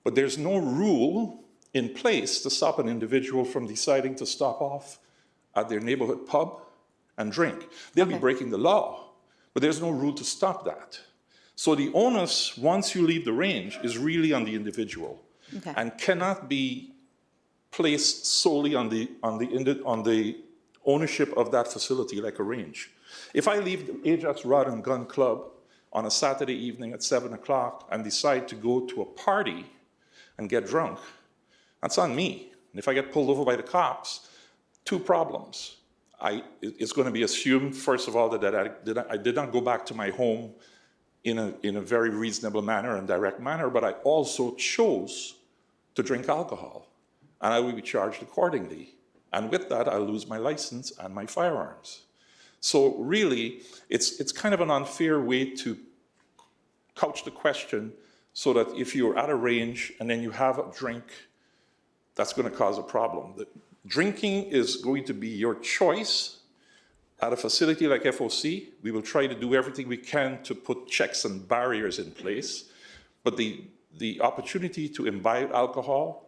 But there's no rule in place to stop an individual from deciding to stop off at their neighborhood pub and drink. They'll be breaking the law, but there's no rule to stop that. So the onus, once you leave the range, is really on the individual and cannot be placed solely on the ownership of that facility, like a range. If I leave the Ajax Rod and Gun Club on a Saturday evening at 7 o'clock and decide to go to a party and get drunk, that's on me. And if I get pulled over by the cops, two problems. It's going to be assumed, first of all, that I did not go back to my home in a very reasonable manner and direct manner, but I also chose to drink alcohol. And I will be charged accordingly. And with that, I'll lose my license and my firearms. So really, it's kind of an unfair way to couch the question so that if you're at a range and then you have a drink, that's going to cause a problem. The drinking is going to be your choice. At a facility like FOC, we will try to do everything we can to put checks and barriers in place. But the opportunity to imbibe alcohol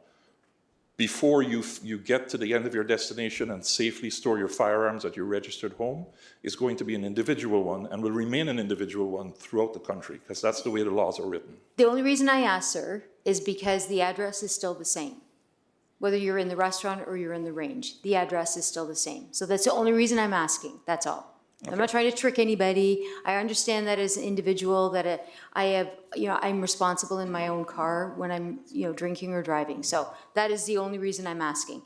before you get to the end of your destination and safely store your firearms at your registered home is going to be an individual one and will remain an individual one throughout the country, because that's the way the laws are written. The only reason I ask, sir, is because the address is still the same. Whether you're in the restaurant or you're in the range, the address is still the same. So that's the only reason I'm asking, that's all. I'm not trying to trick anybody. I understand that as an individual that I'm responsible in my own car when I'm, drinking or driving. So that is the only reason I'm asking.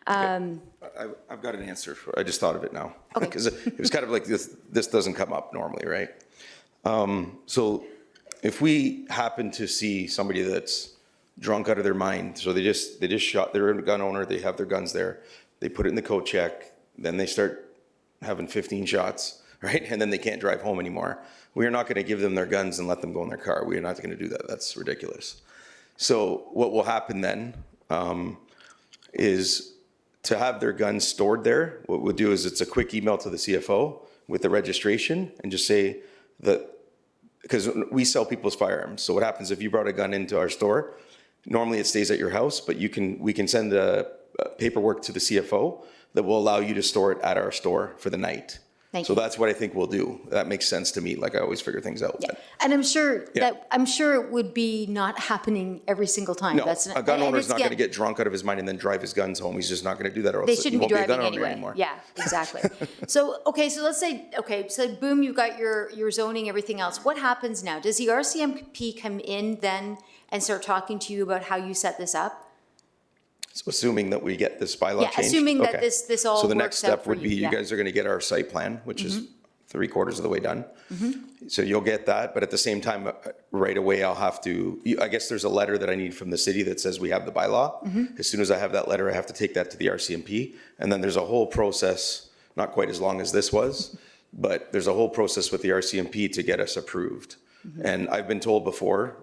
I've got an answer. I just thought of it now. Because it was kind of like this doesn't come up normally, right? So if we happen to see somebody that's drunk out of their mind, so they just shot, they're a gun owner, they have their guns there, they put it in the coat check, then they start having 15 shots, right? And then they can't drive home anymore. We are not going to give them their guns and let them go in their car. We are not going to do that. That's ridiculous. So what will happen then is to have their guns stored there. What we'll do is it's a quick email to the CFO with the registration and just say that, because we sell people's firearms. So what happens if you brought a gun into our store? Normally it stays at your house, but we can send a paperwork to the CFO that will allow you to store it at our store for the night. Thank So you. that's what I think we'll do. That makes sense to me. Like I always figure things out. Yeah. And I'm sure Yeah. it would be not happening every single time. No, That's a gun and owner's it's not going to get drunk out of his mind and then drive his guns home. He's just not going to do that, or else They he shouldn't be won't be a driving gun owner anyway. anymore. Yeah, exactly. So, okay, so let's say, okay, so boom, you've got your zoning, everything else. What happens now? Does the RCMP come in then and start talking to you about how you set this up? So assuming that we get this bylaw Yeah, changed? assuming that Okay. this all So the next works out step for would be you, you yeah. guys are going to get our site plan, which is 3/4 of the way done. So you'll get that, but at the same time, right away, I'll have to, I guess there's a letter that I need from the city that says we have the bylaw. As soon as I have that letter, I have to take that to the RCMP. And then there's a whole process, not quite as long as this was, but there's a whole process with the RCMP to get us approved. And I've been told before,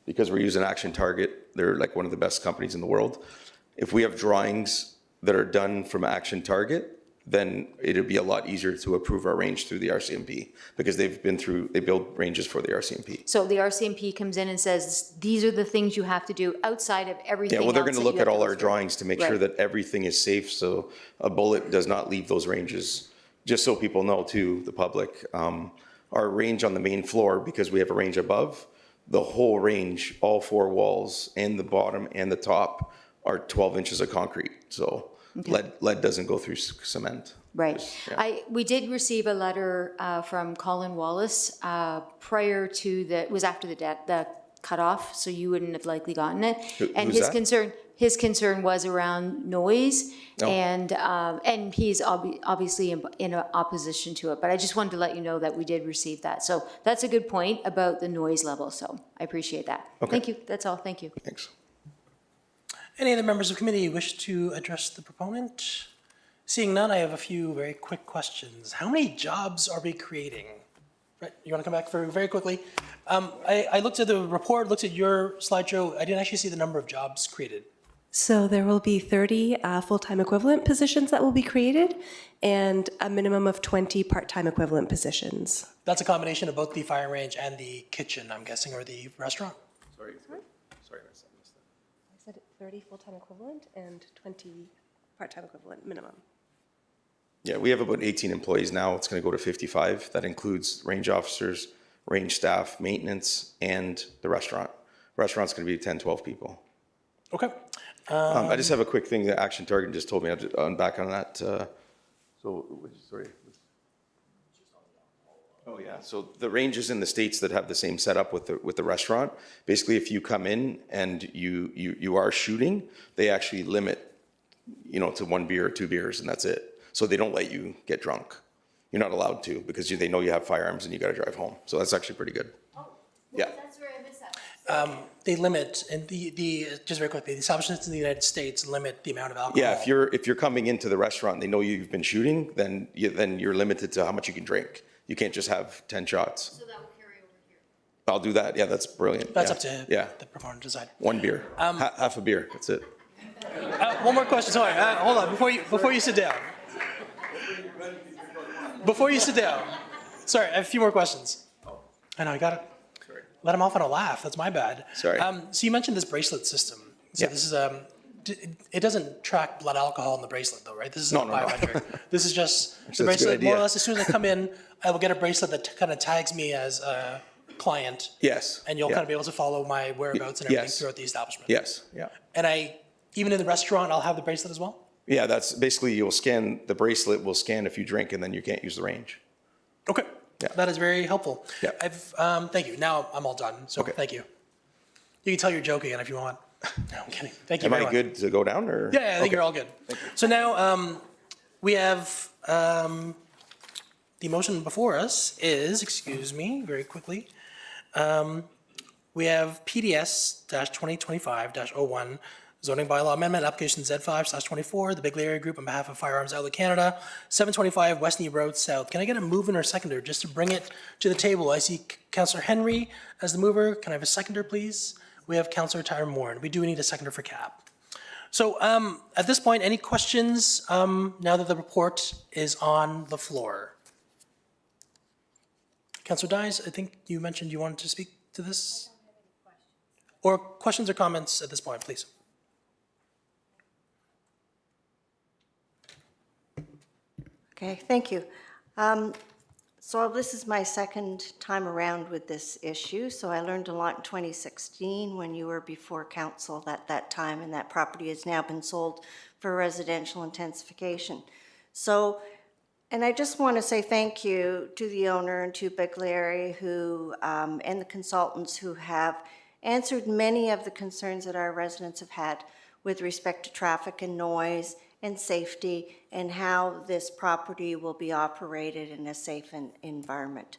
because we're using Action Target, they're like one of the best companies in the world. If we have drawings that are done from Action Target, then it'd be a lot easier to approve our range through the RCMP because they build ranges for the RCMP. So the RCMP comes in and says, these are the things you have to do outside of everything Yeah, well, they're else going to that look you at have all to our go through. drawings to make sure Right. that everything is safe, so a bullet does not leave those ranges. Just so people know too, the public, our range on the main floor, because we have a range above, the whole range, all 4 walls and the bottom and the top are 12 inches of concrete. So lead doesn't go through cement. Right. Yeah. We did receive a letter from Colin Wallace prior to it was after the cutoff, so you wouldn't have likely gotten it. And who's that? his concern was around noise, Oh. and he's obviously in opposition to it. But I just wanted to let you know that we did receive that. So that's a good point about the noise level, so I appreciate that. Okay. Thank you, that's all, thank you. Thanks. Any other members of committee wish to address the proponent? Seeing none, I have a few very quick questions. How many jobs are we creating? Right, you want to come back very quickly? I looked at the report, looked at your slideshow. I didn't actually see the number of jobs created. So there will be 30 full-time equivalent positions that will be created and a minimum of 20 part-time equivalent positions. That's a combination of both the fire range and the kitchen, I'm guessing, or the restaurant? Sorry. I said 30 full-time equivalent and 20 part-time equivalent minimum. Yeah, we have about 18 employees now. It's going to go to 55. That includes range officers, range staff, maintenance, and the restaurant. Restaurant's going to be 10, 12 people. Okay. I just have a quick thing that Action Target just told me. I'm back on that. Sorry. Oh, yeah. So the ranges in the States that have the same setup with the restaurant, basically if you come in and you are shooting, they actually limit, to 1 beer or 2 beers, and that's it. So they don't let you get drunk. You're not allowed to because they know you have firearms and you got to drive home. So that's actually pretty good. Yeah. That's where I missed that. They limit, and just very quickly, the establishments in the United States limit the amount of alcohol. Yeah, if you're coming into the restaurant, and they know you've been shooting, then you're limited to how much you can drink. You can't just have 10 shots. So that will carry over here. I'll do that. Yeah, that's brilliant. That's Yeah. up to Yeah. the proponent to decide. 1 beer, half a beer. That's it. One more question, sorry, hold on, before you sit down. Before you sit down, sorry, I have a few more questions. I know, I got to let him off on a laugh, that's my bad. Sorry. So you mentioned this bracelet system. So Yeah. this is, it doesn't track blood alcohol in the bracelet though, right? This is No, not no, no. biometric. This is just That's the a good bracelet, more or idea. less, as soon as I come in, I will get a bracelet that kind of tags me as a client. Yes. And you'll Yeah. kind of be able to follow my whereabouts and everything Yes. throughout the establishment. Yes. Yeah. And even in the restaurant, I'll have the bracelet as well? Yeah, that's basically the bracelet will scan if you drink and then you can't use the range. Okay. Yeah. That is very helpful. Yeah. Thank you. Now I'm all done. So Okay. thank you. You can tell your joke again if you want. No, I'm kidding. Thank you Am very I much. good to go down or? Yeah, I think Okay. you're all good. So now we have the motion before us is, excuse me, very quickly. We have PDS-2025-01 Zoning bylaw amendment, application Z5/24, the Big Larry Group on behalf of Firearms Outlet Canada, 725 West Knee Road South. Can I get a mover or seconder just to bring it to the table? I see Councillor Henry as the mover. Can I have a seconder, please? We have Councillor Tyron Moore. We do need a seconder for Cap. So at this point, any questions now that the report is on the floor? Councillor Dyes, I think you mentioned you wanted to speak to this? Or questions or comments at this point, please? Okay, thank you. So this is my second time around with this issue. So I learned a lot in 2016 when you were before council at that time, and that property has now been sold for residential intensification. So, and I just want to say thank you to the owner and to Big Larry who, and the consultants who have answered many of the concerns that our residents have had with respect to traffic and noise and safety, and how this property will be operated in a safe environment.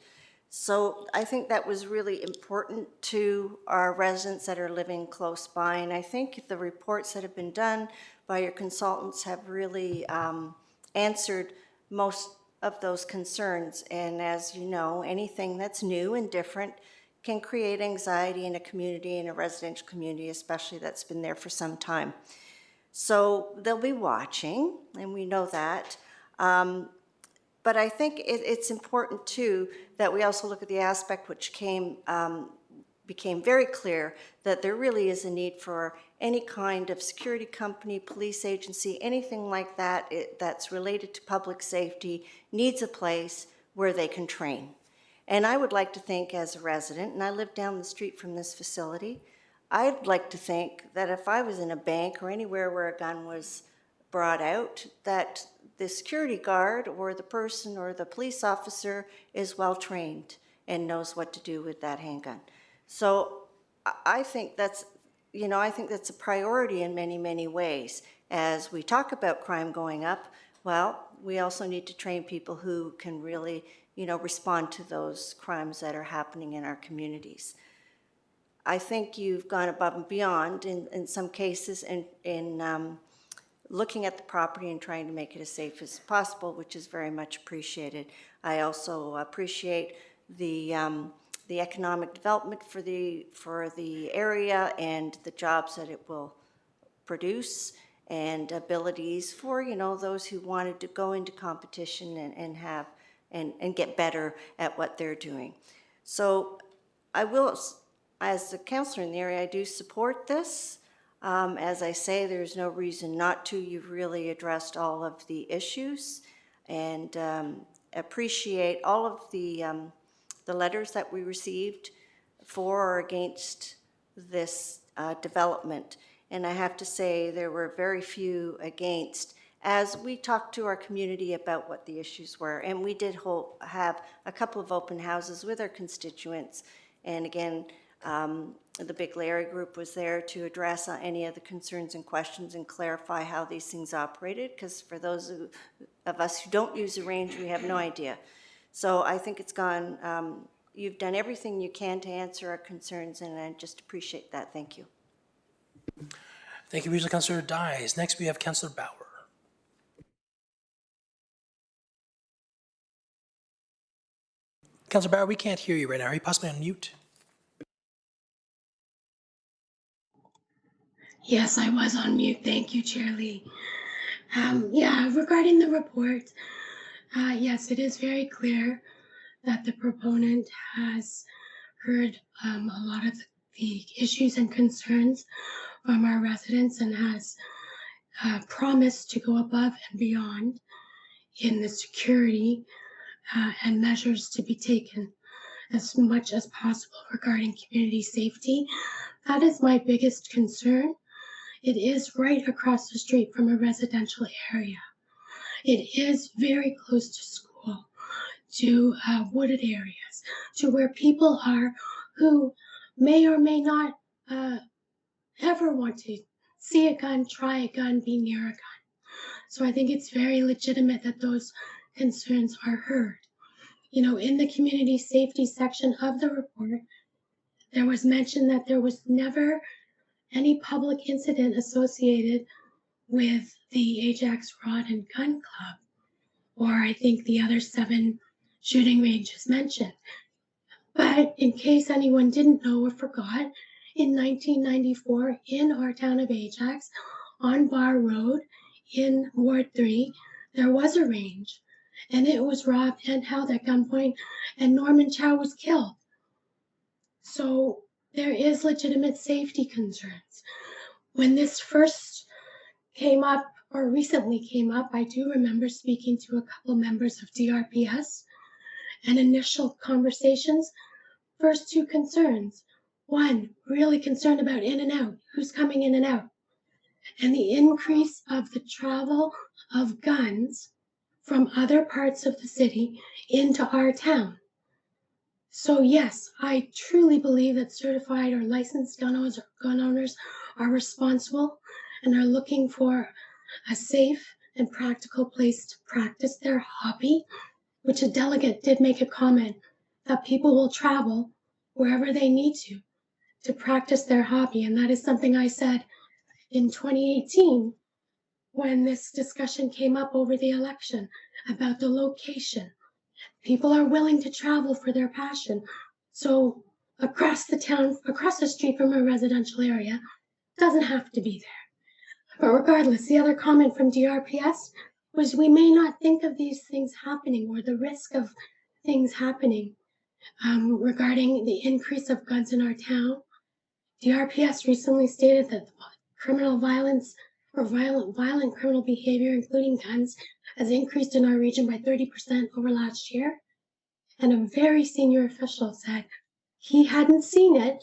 So I think that was really important to our residents that are living close by, and I think the reports that have been done by your consultants have really answered most of those concerns. And as you know, anything that's new and different can create anxiety in a community, in a residential community especially, that's been there for some time. So they'll be watching, and we know that. But I think it's important, too, that we also look at the aspect which became very clear, that there really is a need for any kind of security company, police agency, anything like that that's related to public safety needs a place where they can train. And I would like to think as a resident, and I live down the street from this facility, I'd like to think that if I was in a bank or anywhere where a gun was brought out, that the security guard or the person or the police officer is well trained and knows what to do with that handgun. So I think that's, I think that's a priority in many, many ways. As we talk about crime going up, well, we also need to train people who can really, respond to those crimes that are happening in our communities. I think you've gone above and beyond in some cases in looking at the property and trying to make it as safe as possible, which is very much appreciated. I also appreciate the economic development for the area and the jobs that it will produce, and abilities for those who wanted to go into competition and get better at what they're doing. So I will. As a councillor in the area, I do support this. As I say, there's no reason not to. You've really addressed all of the issues, and appreciate all of the letters that we received for or against this development. And I have to say there were very few against, as we talked to our community about what the issues were. And we did have a couple of open houses with our constituents. And again, the Big Larry Group was there to address any of the concerns and questions and clarify how these things operated, because for those of us who don't use the range, we have no idea. So I think it's gone, you've done everything you can to answer our concerns, and I just appreciate that. Thank you. Thank you, Regional Councillor Dyes. Next, we have Councillor Bauer. Councillor Bauer, we can't hear you right now. Are you possibly on mute? Yes, I was on mute. Thank you, Chair Lee. Yeah, regarding the report, yes, it is very clear that the proponent has heard a lot of the issues and concerns from our residents and has promised to go above and beyond in the security and measures to be taken as much as possible regarding community safety. That is my biggest concern. It is right across the street from a residential area. It is very close to school, to wooded areas, to where people are who may or may not ever want to see a gun, try a gun, be near a gun. So I think it's very legitimate that those concerns are heard. In the community safety section of the report, there was mention that there was never any public incident associated with the Ajax Rod and Gun Club, or I think the other 7 shooting ranges mentioned. But in case anyone didn't know or forgot, in 1994, in our town of Ajax, on Bar Road in Ward 3, there was a range, and it was robbed and held at gunpoint, and Norman Chow was killed. So there is legitimate safety concerns. When this first came up, or recently came up, I do remember speaking to a couple members of DRPS and initial conversations. First 2 concerns. 1, really concerned about in and out, who's coming in and out, and the increase of the travel of guns from other parts of the city into our town. So yes, I truly believe that certified or licensed gun owners are responsible and are looking for a safe and practical place to practice their hobby, which a delegate did make a comment that people will travel wherever they need to practice their hobby. And that is something I said in 2018 when this discussion came up over the election about the location. People are willing to travel for their passion. So across the town, across the street from a residential area, doesn't have to be there. But regardless, the other comment from DRPS was we may not think of these things happening or the risk of things happening regarding the increase of guns in our town. DRPS recently stated that criminal violence or violent criminal behavior, including guns, has increased in our region by 30% over last year. And a very senior official said he hadn't seen it,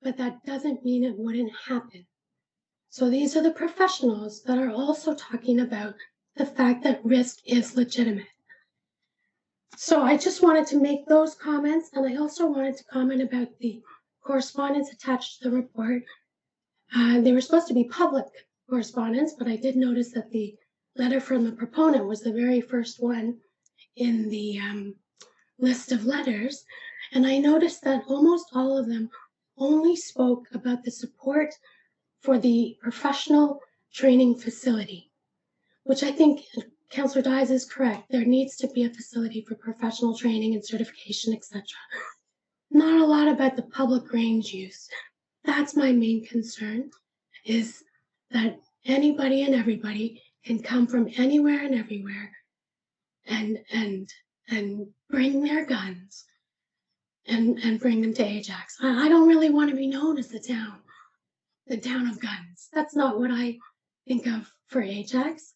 but that doesn't mean it wouldn't happen. So these are the professionals that are also talking about the fact that risk is legitimate. So I just wanted to make those comments, and I also wanted to comment about the correspondence attached to the report. They were supposed to be public correspondence, but I did notice that the letter from the proponent was the very first one in the list of letters. And I noticed that almost all of them only spoke about the support for the professional training facility, which I think Councillor Dyes is correct. There needs to be a facility for professional training and certification, etc. Not a lot about the public range use. That's my main concern, is that anybody and everybody can come from anywhere and everywhere and bring their guns and bring them to Ajax. I don't really want to be known as the town of guns. That's not what I think of for Ajax.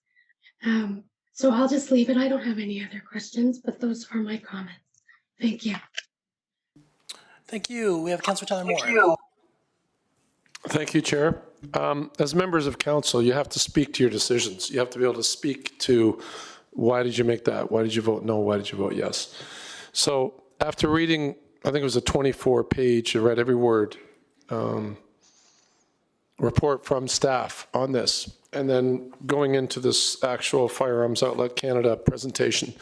So I'll just leave it. I don't have any other questions, but those are my comments. Thank you. Thank you. We have Councillor Tyler Moore. Thank you, Chair. As members of council, you have to speak to your decisions. You have to be able to speak to why did you make that? Why did you vote no? Why did you vote yes? So after reading, I think it was a 24-page, I read every word, report from staff on this, and then going into this actual Firearms Outlet Canada presentation,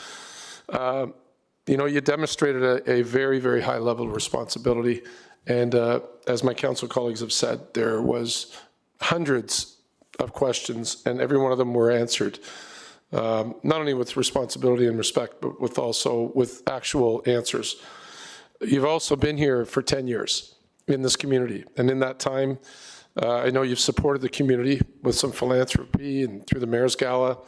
you know, you demonstrated a very, very high level of responsibility. And as my council colleagues have said, there was hundreds of questions, and every one of them were answered, not only with responsibility and respect, but with also with actual answers. You've also been here for 10 years in this community, and in that time, I know you've supported the community with some philanthropy and through the Mayor's Gala,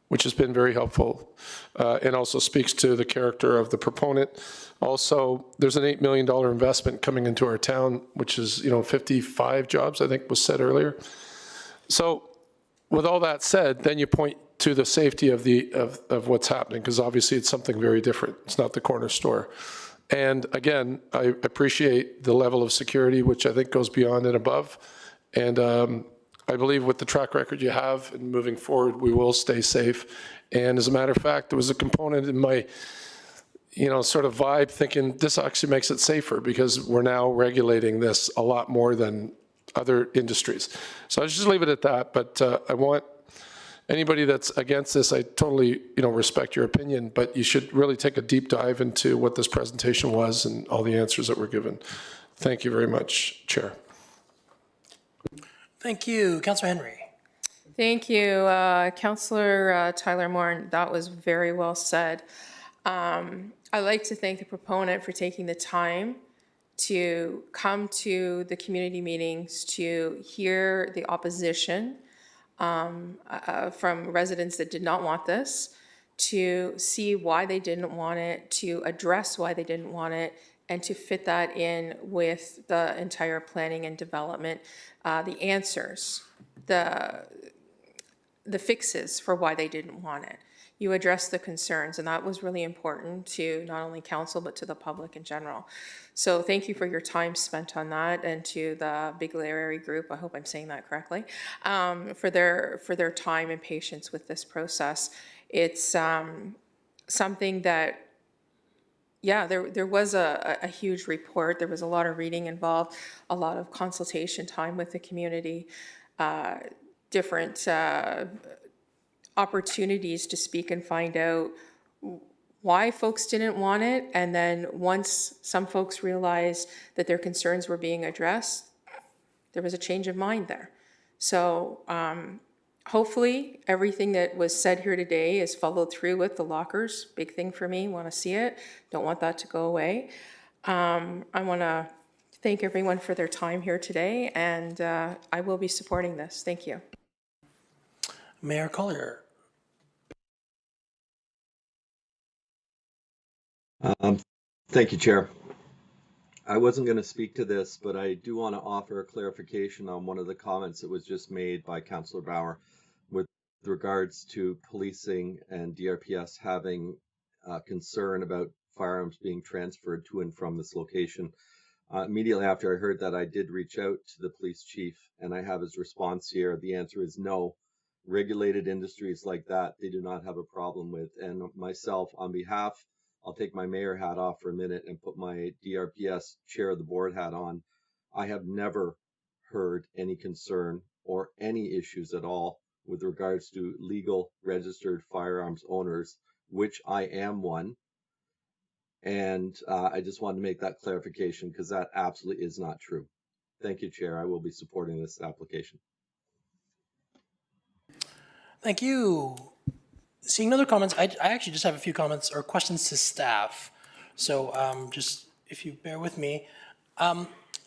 which has been very helpful, and also speaks to the character of the proponent. Also, there's an $8 million investment coming into our town, which is, you know, 55 jobs, I think was said earlier. So with all that said, then you point to the safety of what's happening, because obviously it's something very different. It's not the corner store. And again, I appreciate the level of security, which I think goes beyond and above. And I believe with the track record you have and moving forward, we will stay safe. And as a matter of fact, there was a component in my, you know, sort of vibe thinking this actually makes it safer because we're now regulating this a lot more than other industries. So I'll just leave it at that. But I want anybody that's against this, I totally, you know, respect your opinion, but you should really take a deep dive into what this presentation was and all the answers that were given. Thank you very much, Chair. Thank you. Councillor Henry. Thank you, Councillor Tyler Moore. That was very well said. I'd like to thank the proponent for taking the time to come to the community meetings to hear the opposition from residents that did not want this, to see why they didn't want it, to address why they didn't want it, and to fit that in with the entire planning and development, the answers, the fixes for why they didn't want it. You addressed the concerns, and that was really important to not only council, but to the public in general. So thank you for your time spent on that, and to the Biglerary group, I hope I'm saying that correctly, for their time and patience with this process. It's something that, yeah, there was a huge report. There was a lot of reading involved, a lot of consultation time with the community, different opportunities to speak and find out why folks didn't want it. And then once some folks realized that their concerns were being addressed, there was a change of mind there. So hopefully everything that was said here today is followed through with the lockers. Big thing for me, want to see it. Don't want that to go away. I want to thank everyone for their time here today, and I will be supporting this. Thank you. Mayor Collier. Thank you, Chair. I wasn't going to speak to this, but I do want to offer a clarification on one of the comments that was just made by Councillor Bauer with regards to policing and DRPS having concern about firearms being transferred to and from this location. Immediately after I heard that, I did reach out to the police chief, and I have his response here. The answer is no. Regulated industries like that, they do not have a problem with. And myself, on behalf, I'll take my mayor hat off for a minute and put my DRPS chair of the board hat on. I have never heard any concern or any issues at all with regards to legal registered firearms owners, which I am one. And I just wanted to make that clarification because that absolutely is not true. Thank you, Chair. I will be supporting this application. Thank you. Seeing no other comments, I actually just have a few comments or questions to staff. So just if you bear with me.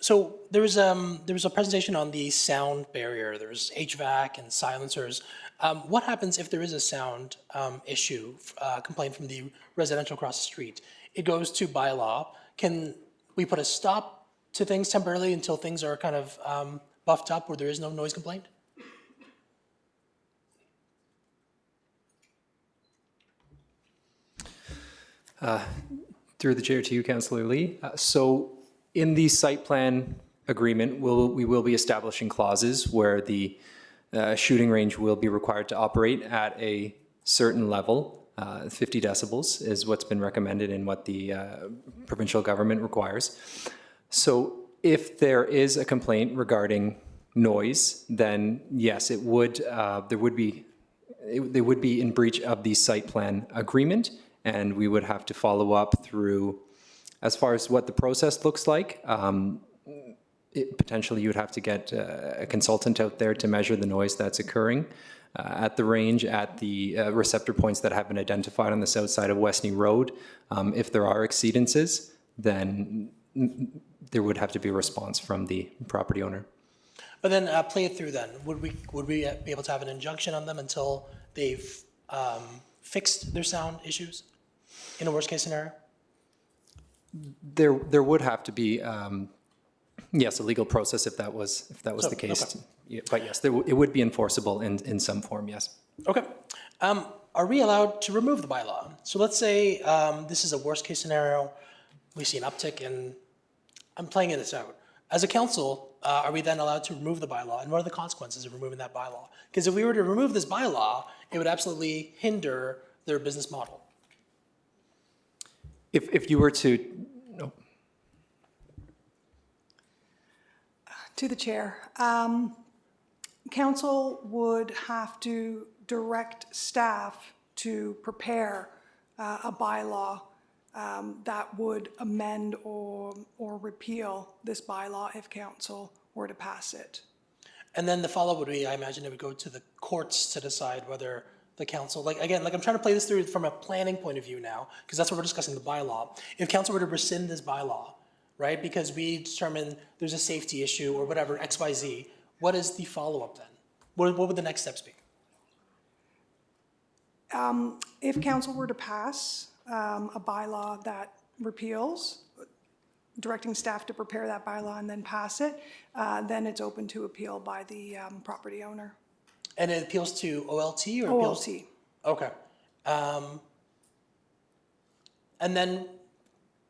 So there was a presentation on the sound barrier. There's HVAC and silencers. What happens if there is a sound issue, complaint from the residential across the street? It goes to bylaw. Can we put a stop to things temporarily until things are kind of buffed up where there is no noise complaint? Through the chair to you, Councillor Lee. So in the site plan agreement, we will be establishing clauses where the shooting range will be required to operate at a certain level. 50 decibels is what's been recommended and what the provincial government requires. So if there is a complaint regarding noise, then yes, it would they would be in breach of the site plan agreement, and we would have to follow up through, as far as what the process looks like. Potentially, you would have to get a consultant out there to measure the noise that's occurring at the range, at the receptor points that have been identified on the south side of Westney Road. If there are exceedances, then there would have to be a response from the property owner. But then play it through then. Would we be able to have an injunction on them until they've fixed their sound issues in a worst case scenario? There would have to be, yes, a legal process if that was the case. Okay. Yeah, but yes, it would be enforceable in some form, yes. Okay. Are we allowed to remove the bylaw? So let's say this is a worst case scenario. We see an uptick in, I'm playing this out. As a council, are we then allowed to remove the bylaw? And what are the consequences of removing that bylaw? Because if we were to remove this bylaw, it would absolutely hinder their business model. If you were to, no. To the chair, council would have to direct staff to prepare a bylaw that would amend or repeal this bylaw if council were to pass it. And then the follow-up would be, I imagine it would go to the courts to decide whether the council, like, again, like I'm trying to play this through from a planning point of view now, because that's what we're discussing, the bylaw. If council were to rescind this bylaw, right, because we determine there's a safety issue or whatever, X, Y, Z, what is the follow-up then? What would the next steps be? If council were to pass a bylaw that repeals, directing staff to prepare that bylaw and then pass it, then it's open to appeal by the property owner. And it appeals to OLT or appeals? OLT. Okay. And then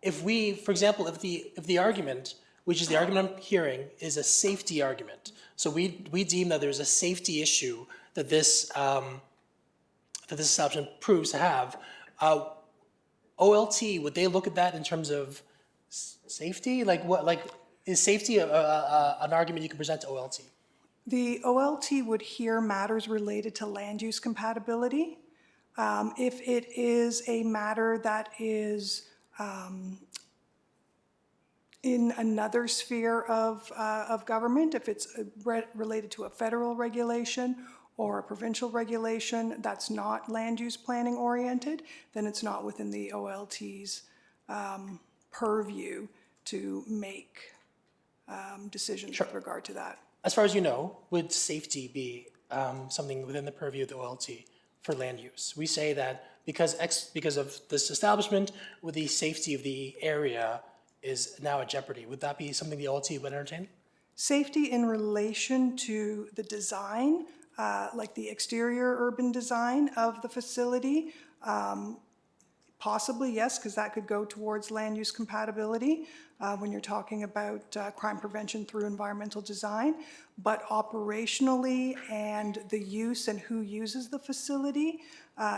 if we, for example, if the argument, which is the argument I'm hearing, is a safety argument, so we deem that there's a safety issue that this establishment proves to have, OLT, would they look at that in terms of safety? Like what? Like is safety an argument you can present to OLT? The OLT would hear matters related to land use compatibility. If it is a matter that is in another sphere of government, if it's related to a federal regulation or a provincial regulation that's not land use planning oriented, then it's not within the OLT's purview to make decisions with regard to that. As far as you know, would safety be something within the purview of the OLT for land use? We say that because of this establishment, with the safety of the area is now at jeopardy. Would that be something the OLT would entertain? Safety in relation to the design, like the exterior urban design of the facility, possibly, yes, because that could go towards land use compatibility when you're talking about crime prevention through environmental design. But operationally and the use and who uses the facility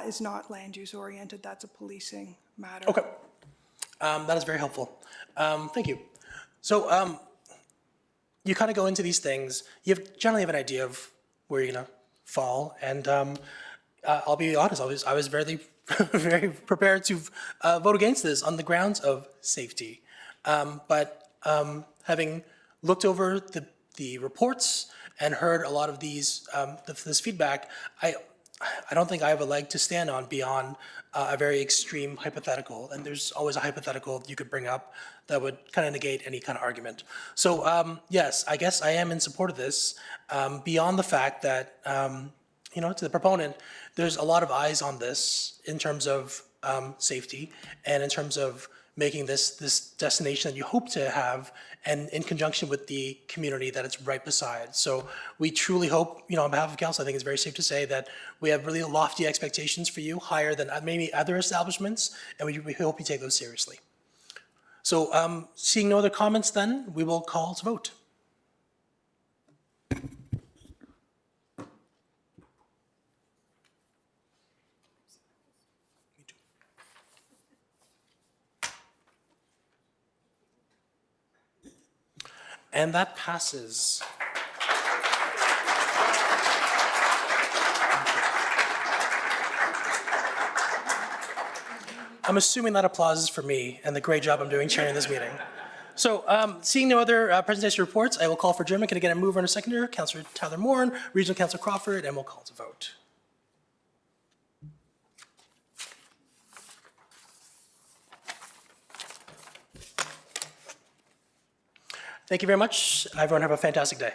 is not land use oriented. That's a policing matter. Okay. That is very helpful. Thank you. So you kind of go into these things. You generally have an idea of where you're going to fall. And I'll be honest, I was very very prepared to vote against this on the grounds of safety. But having looked over the reports and heard a lot of these this feedback, I don't think I have a leg to stand on beyond a very extreme hypothetical. And there's always a hypothetical you could bring up that would kind of negate any kind of argument. So yes, I guess I am in support of this beyond the fact that, to the proponent, there's a lot of eyes on this in terms of safety and in terms of making this destination that you hope to have, and in conjunction with the community that it's right beside. So we truly hope, on behalf of council, I think it's very safe to say that we have really lofty expectations for you, higher than maybe other establishments, and we hope you take those seriously. So seeing no other comments then, we will call to vote. And that passes. I'm assuming that applause is for me and the great job I'm doing chairing this meeting. So seeing no other presentation reports, I will call for adjournment. Can I get a mover and a seconder? Councillor Tyler Moore, Regional Councillor Crawford, and we'll call to vote. Thank you very much. Everyone have a fantastic day.